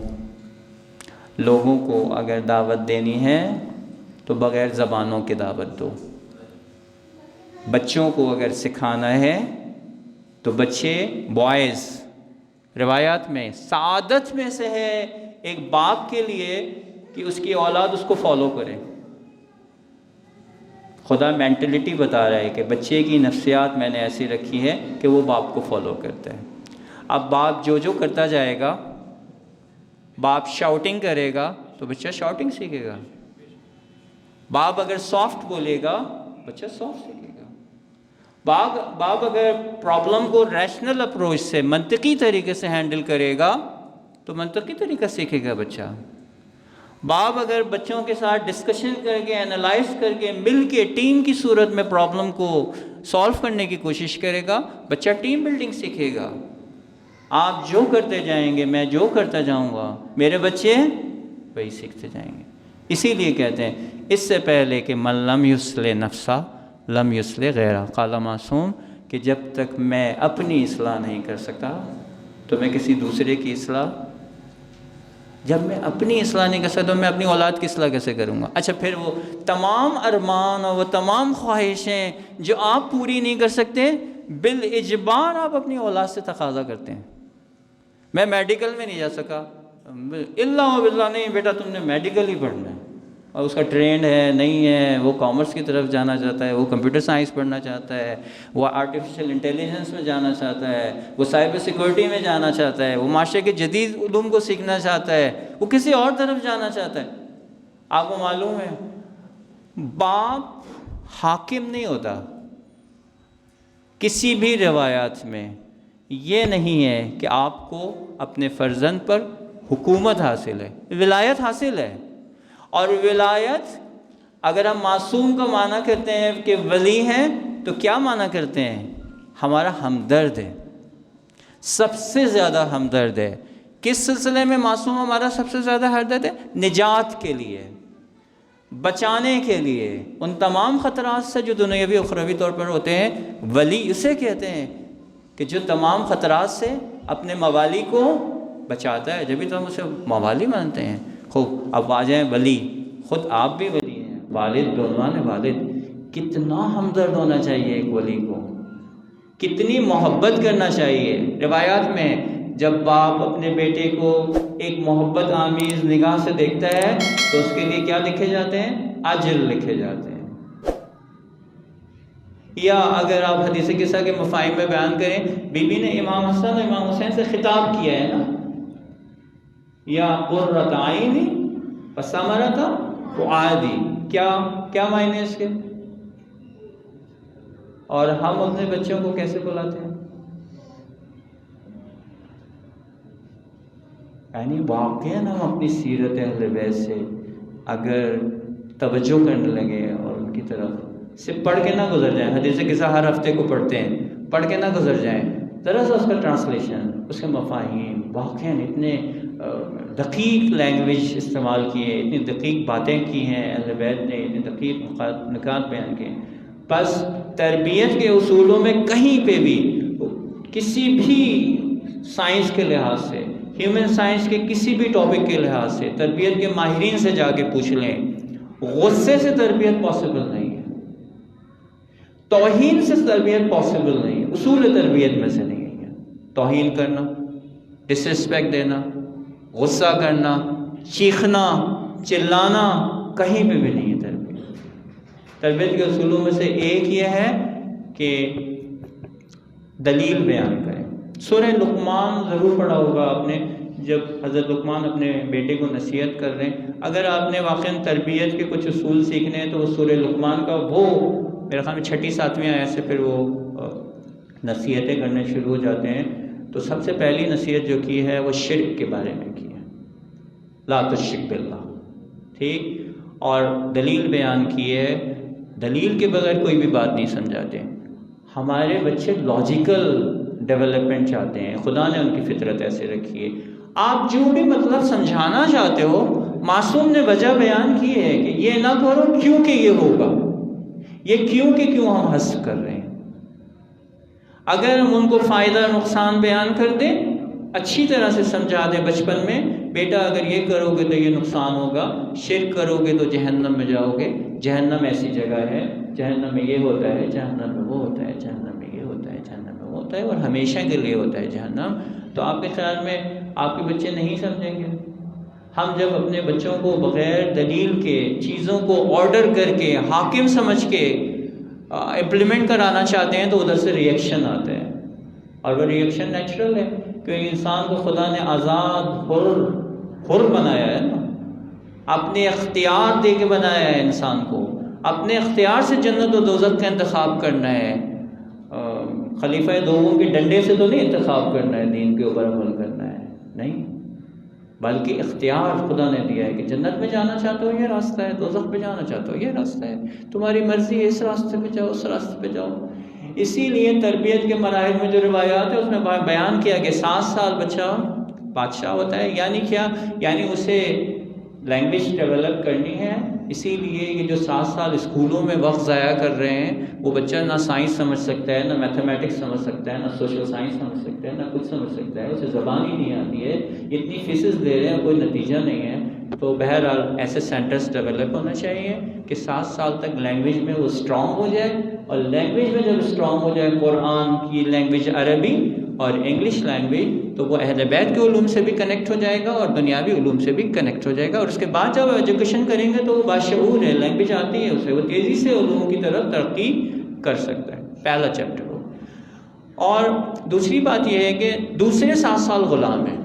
لوگوں کو اگر دعوت دینی ہے تو بغیر زبانوں کے دعوت دو، بچوں کو اگر سکھانا ہے تو بچے بوائز، روایات میں سعادت میں سے ہے ایک باپ کے لیے کہ اس کی اولاد اس کو فالو کرے، خدا مینٹلٹی بتا رہا ہے کہ بچے کی نفسیات میں نے ایسی رکھی ہے کہ وہ باپ کو فالو کرتا ہے۔ اب باپ جو کرتا جائے گا، باپ شاؤٹنگ کرے گا تو بچہ شاؤٹنگ سیکھے گا، باپ اگر سافٹ بولے گا بچہ سافٹ سیکھے گا، باپ اگر پرابلم کو ریشنل اپروچ سے، منطقی طریقے سے ہینڈل کرے گا تو منطقی طریقہ سیکھے گا بچہ، باپ اگر بچوں کے ساتھ ڈسکشن کر کے، انالائز کر کے، مل کے ٹیم کی صورت میں پرابلم کو سالو کرنے کی کوشش کرے گا، بچہ ٹیم بلڈنگ سیکھے گا۔ آپ جو کرتے جائیں گے، میں جو کرتا جاؤں گا، میرے بچے وہی سیکھتے جائیں گے۔ اسی لیے کہتے ہیں اس سے پہلے کہ من لم یصلح نفسا لم یصلح غیرہ، قال معصوم، کہ جب تک میں اپنی اصلاح نہیں کر سکتا تو میں کسی دوسرے کی اصلاح، جب میں اپنی اصلاح نہیں کر سکتا تو میں اپنی اولاد کی اصلاح کیسے کروں گا؟ اچھا پھر وہ تمام ارمان اور وہ تمام خواہشیں جو آپ پوری نہیں کر سکتے، بالاجبار آپ اپنی اولاد سے تقاضا کرتے ہیں۔ میں میڈیکل میں نہیں جا سکا، اللہ باللہ نہیں بیٹا تم نے میڈیکل ہی پڑھنا ہے، اور اس کا ٹرینڈ ہے نہیں ہے، وہ کامرس کی طرف جانا چاہتا ہے، وہ کمپیوٹر سائنس پڑھنا چاہتا ہے، وہ آرٹیفیشل انٹیلیجنس میں جانا چاہتا ہے، وہ سائبر سیکورٹی میں جانا چاہتا ہے، وہ معاشرے کے جدید علوم کو سیکھنا چاہتا ہے، وہ کسی اور طرف جانا چاہتا ہے. آپ کو معلوم ہے باپ حاکم نہیں ہوتا. کسی بھی روایات میں یہ نہیں ہے کہ آپ کو اپنے فرزند پر حکومت حاصل ہے، ولایت حاصل ہے. اور ولایت اگر ہم معصوم کا معنی کرتے ہیں کہ ولی ہیں تو کیا معنی کرتے ہیں؟ ہمارا ہمدرد ہے، سب سے زیادہ ہمدرد ہے. کس سلسلے میں معصوم ہمارا سب سے زیادہ ہمدرد ہے؟ نجات کے لیے، بچانے کے لیے ان تمام خطرات سے جو دنیاوی اخروی طور پر ہوتے ہیں. ولی اسے کہتے ہیں کہ جو تمام خطرات سے اپنے موالی کو بچاتا ہے، جبھی تو ہم اسے موالی مانتے ہیں. خوب اب آ جائیں ولی، خود آپ بھی ولی ہیں، والد بعنوان والد. کتنا ہمدرد ہونا چاہیے ایک ولی کو، کتنی محبت کرنا چاہیے. روایات میں جب باپ اپنے بیٹے کو ایک محبت آمیز نگاہ سے دیکھتا ہے تو اس کے لیے کیا لکھے جاتے ہیں؟ اجر لکھے جاتے ہیں. یا اگر آپ حدیث قصہ کے مفاہیم میں بیان کریں، بی بی نے امام حسن اور امام حسین سے خطاب کیا ہے نا، یا قرۃ عینی وثمرۃ فؤادی. کیا معنی اس کے؟ اور ہم اپنے بچوں کو کیسے بلاتے ہیں؟ یعنی واقعاً ہم اپنی سیرت اہل بیت سے اگر توجہ کرنے لگے اور ان کی طرف صرف پڑھ کے نہ گزر جائیں، حدیث قصہ ہر ہفتے کو پڑھتے ہیں، پڑھ کے نہ گزر جائیں، ذرا سا اس کا ٹرانسلیشن، اس کے مفاہیم، واقعاً اتنے دقیق لینگویج استعمال کی ہے، اتنی دقیق باتیں کی ہیں اہل بیت نے، اتنی دقیق نکات بیان کیے. بس تربیت کے اصولوں میں کہیں پہ بھی کسی بھی سائنس کے لحاظ سے، ہیومن سائنس کے کسی بھی ٹاپک کے لحاظ سے تربیت کے ماہرین سے جا کے پوچھ لیں، غصے سے تربیت پاسبل نہیں ہے، توہین سے تربیت پاسبل نہیں ہے، اصول تربیت میں سے نہیں ہے. توہین کرنا، ڈس رسپیکٹ دینا، غصہ کرنا، چیخنا، چلانا کہیں پہ بھی نہیں ہے تربیت کے اصولوں میں سے ایک یہ ہے کہ دلیل بیان کریں. سورہ لقمان ضرور پڑھا ہوگا آپ نے، جب حضرت لقمان اپنے بیٹے کو نصیحت کر رہے ہیں. اگر آپ نے واقعاً تربیت کے کچھ اصول سیکھنے ہیں تو وہ سورہ لقمان کا وہ میرے خیال میں 6-7ویں آیت سے پھر وہ نصیحتیں کرنے شروع ہو جاتے ہیں. تو سب سے پہلی نصیحت جو کی ہے وہ شرک کے بارے میں کی ہے، لا تشرک باللہ، ٹھیک. اور دلیل بیان کی ہے، دلیل کے بغیر کوئی بھی بات نہیں سمجھاتے. ہمارے بچے لاجیکل ڈیولپمنٹ چاہتے ہیں، خدا نے ان کی فطرت ایسے رکھی ہے. آپ جو بھی مطلب سمجھانا چاہتے ہو، معصوم نے وجہ بیان کی ہے کہ یہ نہ کرو کیونکہ یہ ہوگا. یہ کیوں ہم حذف کر رہے ہیں. اگر ہم ان کو فائدہ نقصان بیان کر دیں، اچھی طرح سے سمجھا دیں بچپن میں، بیٹا اگر یہ کرو گے تو یہ نقصان ہوگا، شرک کرو گے تو جہنم میں جاؤ گے، جہنم ایسی جگہ ہے، جہنم میں یہ ہوتا ہے، جہنم میں وہ ہوتا ہے، جہنم میں یہ ہوتا ہے، جہنم میں وہ ہوتا ہے، اور ہمیشہ کے لیے ہوتا ہے جہنم. تو آپ کے خیال میں آپ کے بچے نہیں سمجھیں گے؟ ہم جب اپنے بچوں کو بغیر دلیل کے چیزوں کو آرڈر کر کے حاکم سمجھ کے امپلیمنٹ کرانا چاہتے ہیں تو ادھر سے ریئیکشن آتا ہے. اور وہ ریئیکشن نیچرل ہے، کیونکہ انسان کو خدا نے آزاد حر بنایا ہے نا، اپنے اختیار دے کے بنایا ہے انسان کو، اپنے اختیار سے جنت و دوزخ کا انتخاب کرنا ہے. خلیفہ دوم کے ڈنڈے سے تو نہیں انتخاب کرنا ہے، دین کے اوپر عمل کرنا ہے، نہیں، بلکہ اختیار خدا نے دیا ہے کہ جنت میں جانا چاہتے ہو یہ راستہ ہے، دوزخ پہ جانا چاہتے ہو یہ راستہ ہے، تمہاری مرضی ہے، اس راستے پہ جاؤ، اس راستے پہ جاؤ. اسی لیے تربیت کے مراحل میں جو روایات ہے اس میں بیان کیا کہ 7 سال بچہ بادشاہ ہوتا ہے. یعنی کیا؟ یعنی اسے لینگویج ڈیولپ کرنی ہے. اسی لیے یہ جو 7 سال اسکولوں میں وقت ضائع کر رہے ہیں، وہ بچہ نہ سائنس سمجھ سکتا ہے، نہ میتھمیٹکس سمجھ سکتا ہے، نہ سوشل سائنس سمجھ سکتا ہے، نہ کچھ سمجھ سکتا ہے، اسے زبان ہی نہیں آتی ہے، اتنی فیسز دے رہے ہیں، کوئی نتیجہ نہیں ہے. تو بہرحال ایسے سینٹرز ڈیولپ ہونا چاہیے کہ 7 سال تک لینگویج میں وہ اسٹرانگ ہو جائے، اور لینگویج میں جب اسٹرانگ ہو جائے، قرآن کی لینگویج عربی، اور انگلش لینگویج تو وہ اہل بیت کے علوم سے بھی کنیکٹ ہو جائے گا اور دنیاوی علوم سے بھی کنیکٹ ہو جائے گا، اور اس کے بعد جب ایجوکیشن کریں گے تو وہ باشعور ہے، لینگویج آتی ہے اسے، وہ تیزی سے علوم کی طرف ترقی کر سکتا ہے۔ پہلا چیپٹر ہو۔ اور دوسری بات یہ ہے کہ دوسرے 7 سال غلام ہیں،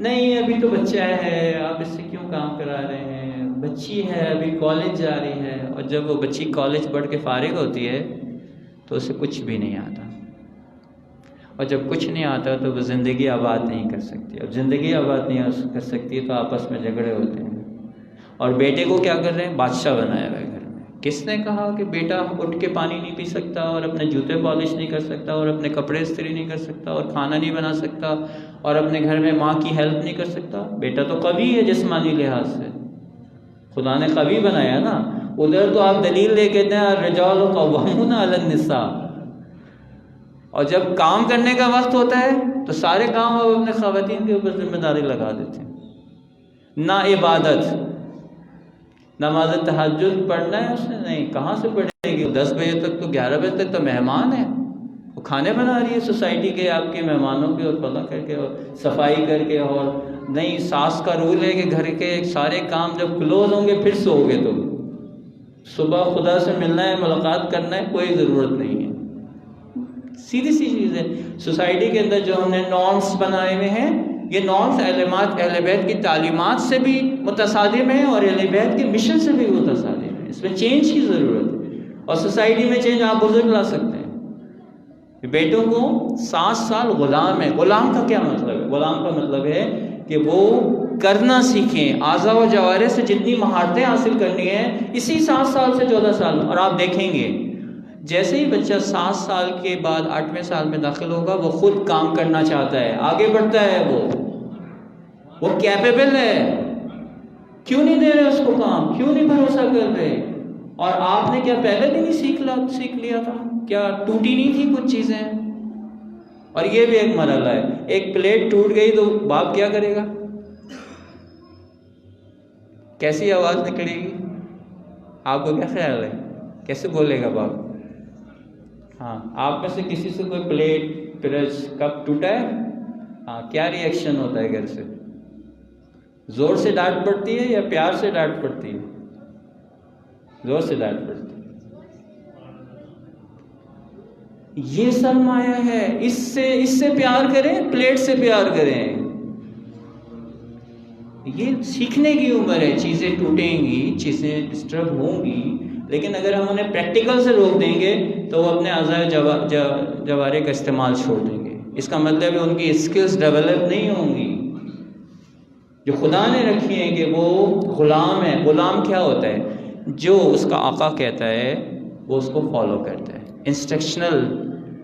نہیں ابھی تو بچہ ہے، آپ اس سے کیوں کام کرا رہے ہیں، بچی ہے ابھی کالج جا رہی ہے، اور جب وہ بچی کالج پڑھ کے فارغ ہوتی ہے تو اسے کچھ بھی نہیں آتا، اور جب کچھ نہیں آتا تو وہ زندگی آباد نہیں کر سکتی، اب زندگی آباد نہیں کر سکتی تو آپس میں جھگڑے ہوتے ہیں، اور بیٹے کو کیا کر رہے ہیں، بادشاہ بنایا ہوا ہے گھر میں۔ کس نے کہا کہ بیٹا اٹھ کے پانی نہیں پی سکتا اور اپنے جوتے پالش نہیں کر سکتا اور اپنے کپڑے استری نہیں کر سکتا اور کھانا نہیں بنا سکتا اور اپنے گھر میں ماں کی ہیلپ نہیں کر سکتا؟ بیٹا تو قوی ہے جسمانی لحاظ سے، خدا نے قوی بنایا نا۔ ادھر تو آپ دلیل لے کے دیں الرجال قوامون علی النساء، اور جب کام کرنے کا وقت ہوتا ہے تو سارے کام آپ اپنے خواتین کے اوپر ذمہ داری لگا دیتے ہیں۔ نہ عبادت، نماز تہجد پڑھنا ہے اس نے، نہیں، کہاں سے پڑھے گی؟ 10 بجے تک تو 11 بجے تک تو مہمان ہے، وہ کھانے بنا رہی ہے سوسائٹی کے آپ کے مہمانوں کے، اور فلاں کر کے اور صفائی کر کے، اور نہیں، ساس کا رول ہے کہ گھر کے سارے کام جب کلوز ہوں گے پھر سو گے، تو صبح خدا سے ملنا ہے، ملاقات کرنا ہے، کوئی ضرورت نہیں ہے۔ سیدھی سی چیز ہے۔ سوسائٹی کے اندر جو ہم نے نارمس بنائے ہوئے ہیں، یہ نارمس اہل بیت کی تعلیمات سے بھی متصادم ہیں اور اہل بیت کے مشن سے بھی متصادم ہیں، اس میں چینج کی ضرورت ہے، اور سوسائٹی میں چینج آپ بزرگ لا سکتے ہیں۔ بیٹوں کو 7 سال غلام ہے۔ غلام کا کیا مطلب ہے؟ غلام کا مطلب ہے کہ وہ کرنا سیکھیں، اعضاء و جوارح سے جتنی مہارتیں حاصل کرنی ہیں اسی 7 سال سے 14 سال میں، اور آپ دیکھیں گے جیسے ہی بچہ 7 سال کے بعد 8ویں سال میں داخل ہوگا وہ خود کام کرنا چاہتا ہے، آگے بڑھتا ہے، وہ کیپیبل ہے۔ کیوں نہیں دے رہے اس کو کام؟ کیوں نہیں بھروسہ کر رہے؟ اور آپ نے کیا پہلے دن ہی سیکھ لیا تھا؟ کیا ٹوٹی نہیں تھی کچھ چیزیں؟ اور یہ بھی ایک مرحلہ ہے، ایک پلیٹ ٹوٹ گئی تو باپ کیا کرے گا؟ کیسی آواز نکلے گی؟ آپ کو کیا خیال ہے، کیسے بولے گا باپ؟ ہاں، آپ میں سے کسی سے کوئی پلیٹ، برش، کپ ٹوٹا ہے؟ ہاں، کیا ری ایکشن ہوتا ہے گھر سے؟ زور سے ڈانٹ پڑتی ہے یا پیار سے ڈانٹ پڑتی ہے؟ زور سے ڈانٹ پڑتی ہے۔ یہ سرمایہ ہے، اس سے پیار کریں، پلیٹ سے پیار کریں۔ یہ سیکھنے کی عمر ہے، چیزیں ٹوٹیں گی، چیزیں ڈسٹرب ہوں گی، لیکن اگر ہم انہیں پریکٹیکل سے روک دیں گے تو وہ اپنے اعضاء جوارح کا استعمال چھوڑ دیں گے۔ اس کا مطلب ہے ان کی اسکلز ڈیولپ نہیں ہوں گی جو خدا نے رکھی ہیں، کہ وہ غلام ہے۔ غلام کیا ہوتا ہے؟ جو اس کا آقا کہتا ہے وہ اس کو فالو کرتا ہے۔ انسٹرکشنل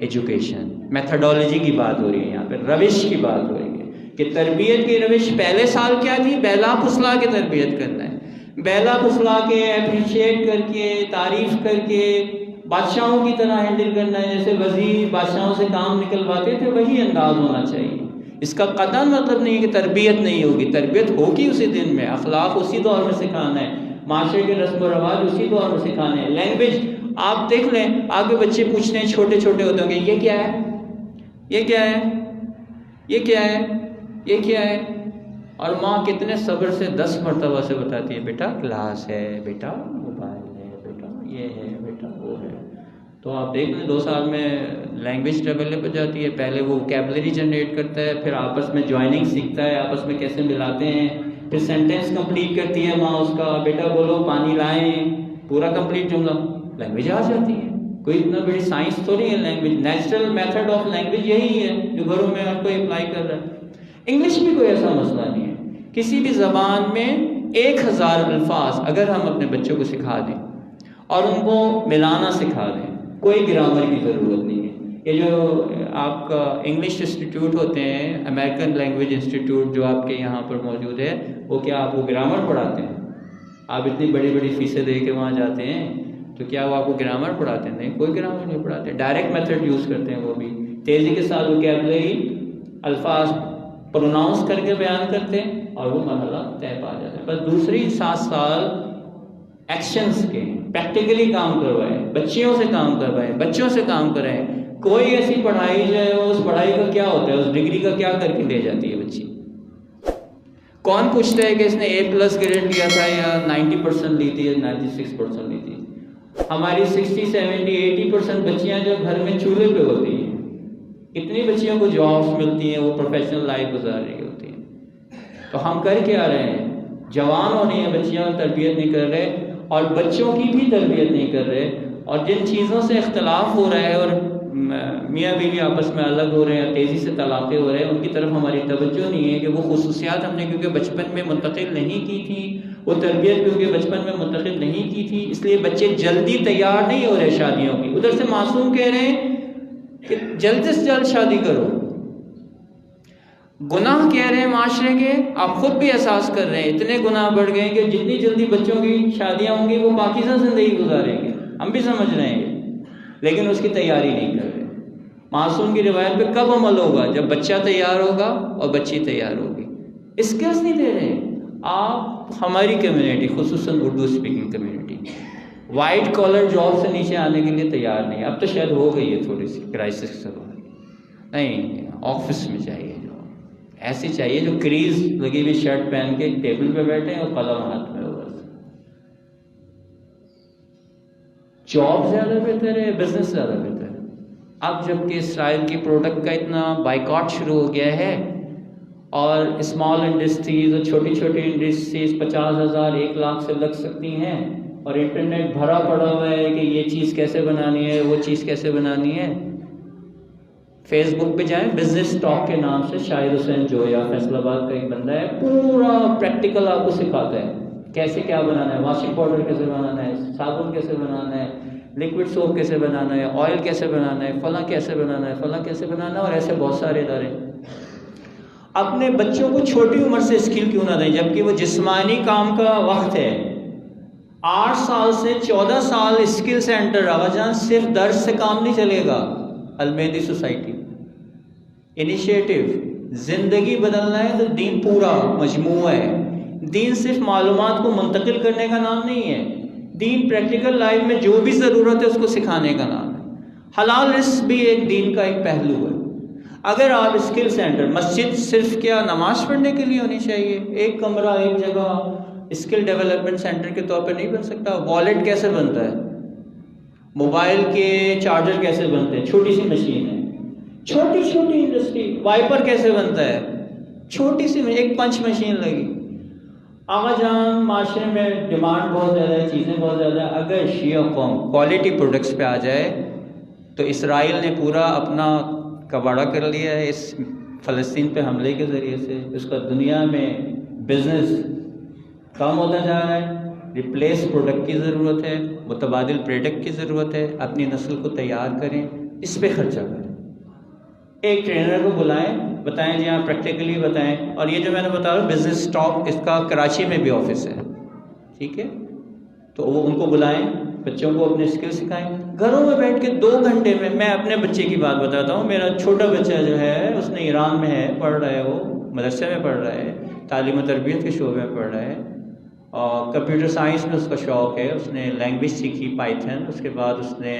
ایجوکیشن، میتھڈالوجی کی بات ہو رہی ہے یہاں پہ، روش کی بات ہو رہی ہے کہ تربیت کی روش پہلے سال کیا تھی؟ بہلا پھسلا کے تربیت کرنا ہے، بہلا پھسلا کے، اپریشیٹ کر کے، تعریف کر کے، بادشاہوں کی طرح ہینڈل کرنا ہے، جیسے وزیر بادشاہوں سے کام نکلواتے تھے وہی انداز ہونا چاہیے۔ اس کا قطعاً مطلب نہیں ہے کہ تربیت نہیں ہوگی، تربیت ہوگی اسی دن میں، اخلاق اسی دور میں سکھانا ہے، معاشرے کے رسم و رواج اسی دور میں سکھانے ہیں۔ لینگویج آپ دیکھ لیں، آپ کے بچے پوچھتے ہیں، چھوٹے چھوٹے ہوتے ہوں گے، یہ کیا ہے، یہ کیا ہے، یہ کیا ہے، یہ کیا ہے، اور ماں کتنے صبر سے 10 مرتبہ سے بتاتی ہے، بیٹا کلاس ہے، بیٹا موبائل ہے، بیٹا یہ ہے، بیٹا وہ ہے۔ تو آپ دیکھ لیں 2 سال میں لینگویج ڈیولپ ہو جاتی ہے، پہلے وہ ووکیبلری جنریٹ کرتا ہے، پھر آپس میں جوائننگ سیکھتا ہے، آپس میں کیسے ملاتے ہیں، پھر سینٹینس کمپلیٹ کرتی ہے ماں اس کا، بیٹا بولو پانی لائیں، پورا کمپلیٹ جملہ، لینگویج آ جاتی ہے۔ کوئی اتنا بڑی سائنس تو نہیں ہے language, natural method of language یہی ہے جو گھروں میں ہر کوئی اپلائی کر رہا ہے۔ انگلش بھی کوئی ایسا مسئلہ نہیں ہے، کسی بھی زبان میں 1000 الفاظ اگر ہم اپنے بچوں کو سکھا دیں اور ان کو ملانا سکھا دیں، کوئی گرامر کی ضرورت نہیں ہے۔ یہ جو آپ کا انگلش انسٹیٹیوٹ ہوتے ہیں، امریکن لینگویج انسٹیٹیوٹ جو آپ کے یہاں پر موجود ہے، وہ کیا آپ کو گرامر پڑھاتے ہیں؟ آپ اتنی بڑی بڑی فیسیں دے کے وہاں جاتے ہیں تو کیا وہ آپ کو گرامر پڑھاتے ہیں؟ نہیں، کوئی گرامر نہیں پڑھاتے، ڈائریکٹ میتھڈ یوز کرتے ہیں، وہ بھی تیزی کے ساتھ ووکیبلری الفاظ پروناؤنس کر کے بیان کرتے ہیں اور وہ مرحلہ طے پا جاتا ہے۔ بس دوسری 7 سال ایکشنز کے، پریکٹیکلی کام کروائیں، بچیوں سے کام کروائیں، بچوں سے کام کرائیں، کوئی ایسی پڑھائی جو ہے اس پڑھائی کا کیا ہوتا ہے، اس ڈگری کا کیا کر کے لے جاتی ہے بچی؟ کون پوچھتا ہے کہ اس نے A+ گریڈ لیا تھا یا 90% لی تھی یا 96% لی تھی؟ ہماری 60, 70, 80% بچیاں جو گھر میں چولہے پہ ہوتی ہیں، اتنی بچیوں کو جابس ملتی ہیں، وہ پروفیشنل لائف گزار رہی ہوتی ہیں۔ تو ہم کر کے آ رہے ہیں، جوان ہو رہی ہیں بچیاں، تربیت نہیں کر رہے، اور بچوں کی بھی تربیت نہیں کر رہے، اور جن چیزوں سے اختلاف ہو رہا ہے اور میاں بیوی آپس میں الگ ہو رہے ہیں، تیزی سے طلاقیں ہو رہے ہیں، ان کی طرف ہماری توجہ نہیں ہے کہ وہ خصوصیات ہم نے کیونکہ بچپن میں منتقل نہیں کی تھی، وہ تربیت کیونکہ بچپن میں منتقل نہیں کی تھی، اس لیے بچے جلدی تیار نہیں ہو رہے شادیوں کی۔ ادھر سے معصوم کہہ رہے ہیں کہ جلد سے جلد شادی کرو، گناہ کہہ رہے ہیں معاشرے کے، آپ خود بھی احساس کر رہے ہیں، اتنے گناہ بڑھ گئے کہ جتنی جلدی بچوں کی شادیاں ہوں گی وہ پاکیزہ زندگی گزاریں گے، ہم بھی سمجھ رہے ہیں، لیکن اس کی تیاری نہیں کر رہے۔ معصوم کی روایت پہ کب عمل ہوگا؟ جب بچہ تیار ہوگا اور بچی تیار ہوگی۔ اسکلس نہیں دے رہے آپ۔ ہماری کمیونٹی، خصوصاً Urdu speaking community, white collar job سے نیچے آنے کے لیے تیار نہیں۔ اب تو شاید ہو گئی ہے تھوڑی سی کرائسس، نہیں، آفس میں چاہیے، جو ایسی چاہیے جو کریز لگی ہوئی شرٹ پہن کے ٹیبل پہ بیٹھے اور قلم ہاتھ میں ہو۔ بس جاب زیادہ بہتر ہے، بزنس زیادہ بہتر ہے؟ اب جب کہ اسرائیل کی پروڈکٹ کا اتنا بائیکاٹ شروع ہو گیا ہے، اور اسمال انڈسٹریز اور چھوٹی چھوٹی انڈسٹریز 50,000 1 لاکھ سے لگ سکتی ہیں، اور انٹرنیٹ بھرا پڑا ہوا ہے کہ یہ چیز کیسے بنانی ہے، وہ چیز کیسے بنانی ہے۔ فیس بک پہ جائیں، بزنس ٹاک کے نام سے شاہد حسین جویا فیصل آباد کا ایک بندہ ہے، پورا پریکٹیکل آپ کو سکھاتا ہے کیسے کیا بنانا ہے، واشنگ پاؤڈر کیسے بنانا ہے، صابن کیسے بنانا ہے، لکوڈ سوپ کیسے بنانا ہے، آئل کیسے بنانا ہے، فلاں کیسے بنانا ہے، فلاں کیسے بنانا ہے، اور ایسے بہت سارے ادارے۔ اپنے بچوں کو چھوٹی عمر سے اسکل کیوں نہ دیں، جبکہ وہ جسمانی کام کا وقت ہے۔ 8 سال سے 14 سال اسکل سینٹر راوجان، صرف درس سے کام نہیں چلے گا۔ المہدی سوسائٹی انیشیٹو، زندگی بدلنا ہے تو دین پورا مجموعہ ہے۔ دین صرف معلومات کو منتقل کرنے کا نام نہیں ہے، دین پریکٹیکل لائف میں جو بھی ضرورت ہے اس کو سکھانے کا نام ہے۔ حلال رزق بھی ایک دین کا ایک پہلو ہے۔ اگر آپ اسکل سینٹر، مسجد صرف کیا نماز پڑھنے کے لیے ہونی چاہیے؟ ایک کمرہ، ایک جگہ اسکل ڈیولپمنٹ سینٹر کے طور پہ نہیں بن سکتا؟ والیٹ کیسے بنتا ہے، موبائل کے چارجر کیسے بنتے ہیں، چھوٹی سی مشین ہے، چھوٹی چھوٹی انڈسٹری، وائپر کیسے بنتا ہے، چھوٹی سی ایک پنچ مشین لگی۔ آغا جان، معاشرے میں ڈیمانڈ بہت زیادہ ہے، چیزیں بہت زیادہ ہیں، اگر شیعہ قوم کوالٹی پروڈکٹس پہ آ جائے تو اسرائیل نے پورا اپنا کباڑہ کر لیا ہے اس فلسطین پہ حملے کے ذریعے سے۔ اس کا دنیا میں بزنس کم ہوتا جا رہا ہے، ریپلیس پروڈکٹ کی ضرورت ہے، متبادل پروڈکٹ کی ضرورت ہے۔ اپنی نسل کو تیار کریں، اس پہ خرچہ کریں، ایک ٹرینر کو بلائیں، بتائیں جی آپ پریکٹیکلی بتائیں۔ اور یہ جو میں نے بتا رہا ہوں بزنس ٹاک، اس کا کراچی میں بھی آفس ہے، ٹھیک ہے؟ تو وہ ان کو بلائیں، بچوں کو اپنے اسکل سکھائیں، گھروں میں بیٹھ کے 2 گھنٹے میں اپنے بچے کی بات بتاتا ہوں۔ میرا چھوٹا بچہ جو ہے اس نے ایران میں ہے، پڑھ رہا ہے، وہ مدرسے میں پڑھ رہا ہے، تعلیم و تربیت کے شعبے میں پڑھ رہا ہے، اور کمپیوٹر سائنس میں اس کا شوق ہے۔ اس نے لینگویج سیکھی پائتھن، اس کے بعد اس نے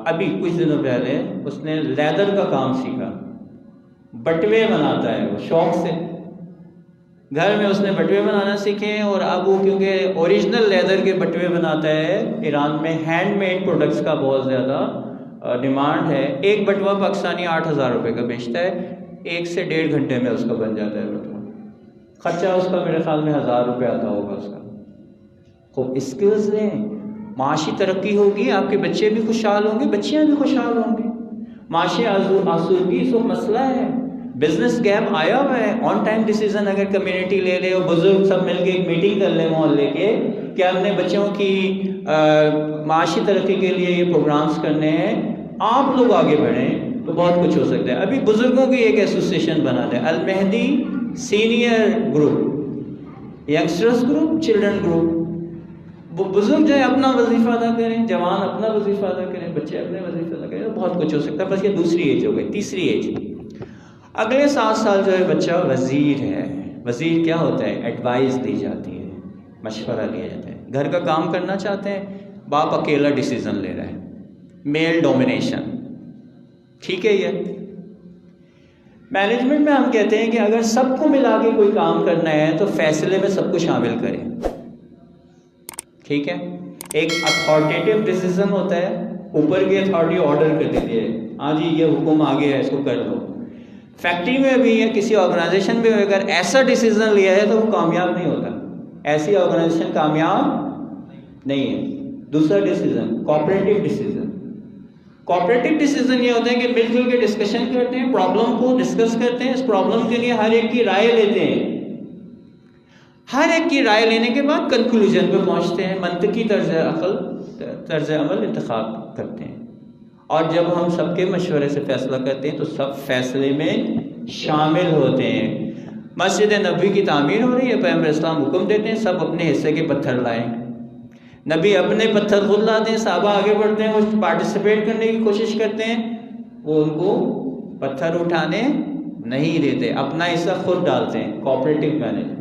ابھی کچھ دنوں پہلے اس نے لیدر کا کام سیکھا، بٹوے بناتا ہے وہ شوق سے، گھر میں اس نے بٹوے بنانا سیکھے، اور اب وہ کیونکہ اوریجنل لیدر کے بٹوے بناتا ہے، ایران میں ہینڈ میڈ پروڈکٹس کا بہت زیادہ ڈیمانڈ ہے۔ ایک بٹوا پاکستانی 8,000 روپے کا بیچتا ہے، 1 سے 1.5 گھنٹے میں اس کا بن جاتا ہے بٹوا، خرچہ اس کا میرے خیال میں 1,000 روپے آتا ہوگا اس کا۔ خوب اسکلز لیں، معاشی ترقی ہوگی، آپ کے بچے بھی خوشحال ہوں گے، بچیاں بھی خوشحال ہوں گے۔ معاشی آسودگی اس وقت مسئلہ ہے، بزنس گیپ آیا ہوا ہے۔ آن ٹائم ڈیسیزن اگر کمیونٹی لے لے اور بزرگ سب مل کے ایک میٹنگ کر لیں محلے کے کہ ہم نے بچوں کی معاشی ترقی کے لیے یہ پروگرامز کرنے ہیں، آپ لوگ آگے بڑھیں تو بہت کچھ ہو سکتا ہے۔ ابھی بزرگوں کی ایک ایسوسیشن بنا دیں، Al-Mahdi senior group, youngsters group, children group. وہ بزرگ جو ہے اپنا وظیفہ ادا کریں، جوان اپنا وظیفہ ادا کریں، بچے اپنے وظیفہ ادا کریں، بہت کچھ ہو سکتا ہے۔ بس یہ دوسری ایج ہو گئی۔ تیسری ایج، اگلے 7 سال جو ہے بچہ وزیر ہے۔ وزیر کیا ہوتا ہے؟ ایڈوائز دی جاتی ہے، مشورہ لیا جاتا ہے، گھر کا کام کرنا چاہتے ہیں، باپ اکیلا ڈیسیزن لے رہا ہے، میل ڈومینیشن، ٹھیک ہے یہ مینجمنٹ میں ہم کہتے ہیں کہ اگر سب کو ملا کے کوئی کام کرنا ہے تو فیصلے میں سب کو شامل کریں. ٹھیک ہے, ایک اتھارٹیٹیو ڈیسیزن ہوتا ہے, اوپر کی اتھارٹی آرڈر کر دیتی ہے, ہاں جی یہ حکم آ گیا ہے اس کو کر لو. فیکٹری میں بھی یا کسی آرگنائزیشن میں اگر ایسا ڈیسیزن لیا ہے تو وہ کامیاب نہیں ہوتا, ایسی آرگنائزیشن کامیاب نہیں ہے. دوسرا decision cooperative decision. Cooperative decision یہ ہوتا ہے کہ مل جل کے ڈسکشن کرتے ہیں, پرابلم کو ڈسکس کرتے ہیں, اس پرابلم کے لیے ہر ایک کی رائے لیتے ہیں, ہر ایک کی رائے لینے کے بعد کنکلوژن پہ پہنچتے ہیں, منطقی طرز عمل انتخاب کرتے ہیں. اور جب ہم سب کے مشورے سے فیصلہ کرتے ہیں تو سب فیصلے میں شامل ہوتے ہیں. مسجد نبوی کی تعمیر ہو رہی ہے, پیغمبر اسلام حکم دیتے ہیں سب اپنے حصے کے پتھر لائیں. نبی اپنے پتھر خود لاتے ہیں, صحابہ آگے بڑھتے ہیں, وہ پارٹیسپیٹ کرنے کی کوشش کرتے ہیں, وہ ان کو پتھر اٹھانے نہیں دیتے, اپنا حصہ خود ڈالتے ہیں. Cooperative management.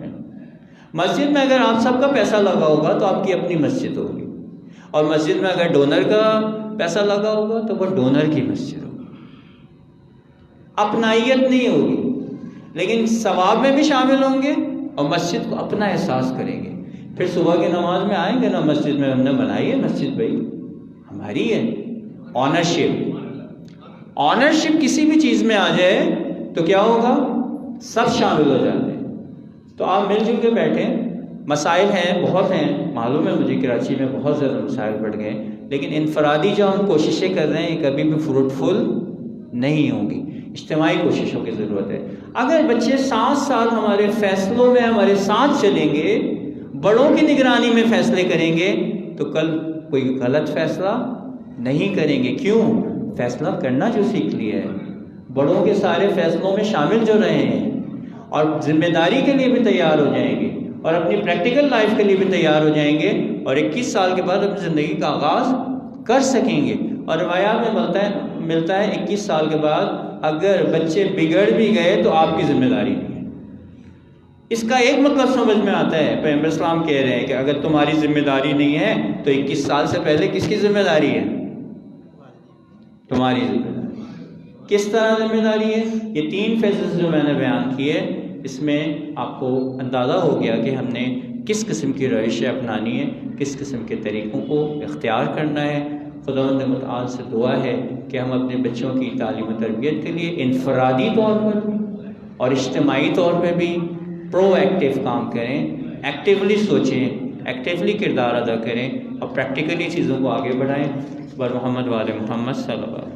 مسجد میں اگر آپ سب کا پیسہ لگا ہوگا تو آپ کی اپنی مسجد ہوگی, اور مسجد میں اگر ڈونر کا پیسہ لگا ہوگا تو وہ ڈونر کی مسجد ہوگی. اپنائیت نہیں ہوگی, لیکن ثواب میں بھی شامل ہوں گے اور مسجد کو اپنا احساس کریں گے. پھر صبح کی نماز میں آئیں گے نا, مسجد میں ہم نے بنائی ہے, مسجد بھائی ہماری ہے. آنرشپ کسی بھی چیز میں آ جائے تو کیا ہوگا, سب شامل ہو جاتے ہیں. تو آپ مل جل کے بیٹھیں. مسائل ہیں, بہت ہیں, معلوم ہے مجھے کراچی میں بہت زیادہ مسائل بڑھ گئے, لیکن انفرادی جو ہم کوششیں کر رہے ہیں یہ کبھی بھی فروٹفل نہیں ہوں گی. اجتماعی کوششوں کی ضرورت ہے. اگر بچے 7 سال ہمارے فیصلوں میں ہمارے ساتھ چلیں گے, بڑوں کی نگرانی میں فیصلے کریں گے, تو کل کوئی غلط فیصلہ نہیں کریں گے. کیوں؟ فیصلہ کرنا جو سیکھ لیا ہے, بڑوں کے سارے فیصلوں میں شامل جو رہے ہیں, اور ذمہ داری کے لیے بھی تیار ہو جائیں گے, اور اپنی پریکٹیکل لائف کے لیے بھی تیار ہو جائیں گے, اور 21 سال کے بعد اپنی زندگی کا آغاز کر سکیں گے. اور روایات میں ملتا ہے 21 سال کے بعد اگر بچے بگڑ بھی گئے تو آپ کی ذمہ داری نہیں ہے. اس کا ایک مطلب سمجھ میں آتا ہے, پیغمبر اسلام کہہ رہے ہیں کہ اگر تمہاری ذمہ داری نہیں ہے تو 21 سال سے پہلے کس کی ذمہ داری ہے؟ تمہاری ذمہ داری. کس طرح ذمہ داری ہے؟ یہ 3 فیزز جو میں نے بیان کیے, اس میں آپ کو اندازہ ہو گیا کہ ہم نے کس قسم کی روشیں اپنانی ہے, کس قسم کے طریقوں کو اختیار کرنا ہے. خداوند متعال سے دعا ہے کہ ہم اپنے بچوں کی تعلیم و تربیت کے لیے انفرادی طور پر اور اجتماعی طور پہ بھی پرو ایکٹیو کام کریں, ایکٹیولی سوچیں, ایکٹیولی کردار ادا کریں, اور پریکٹیکلی چیزوں کو آگے بڑھائیں. بر محمد وآل محمد صلی اللہ علیہ وسلم.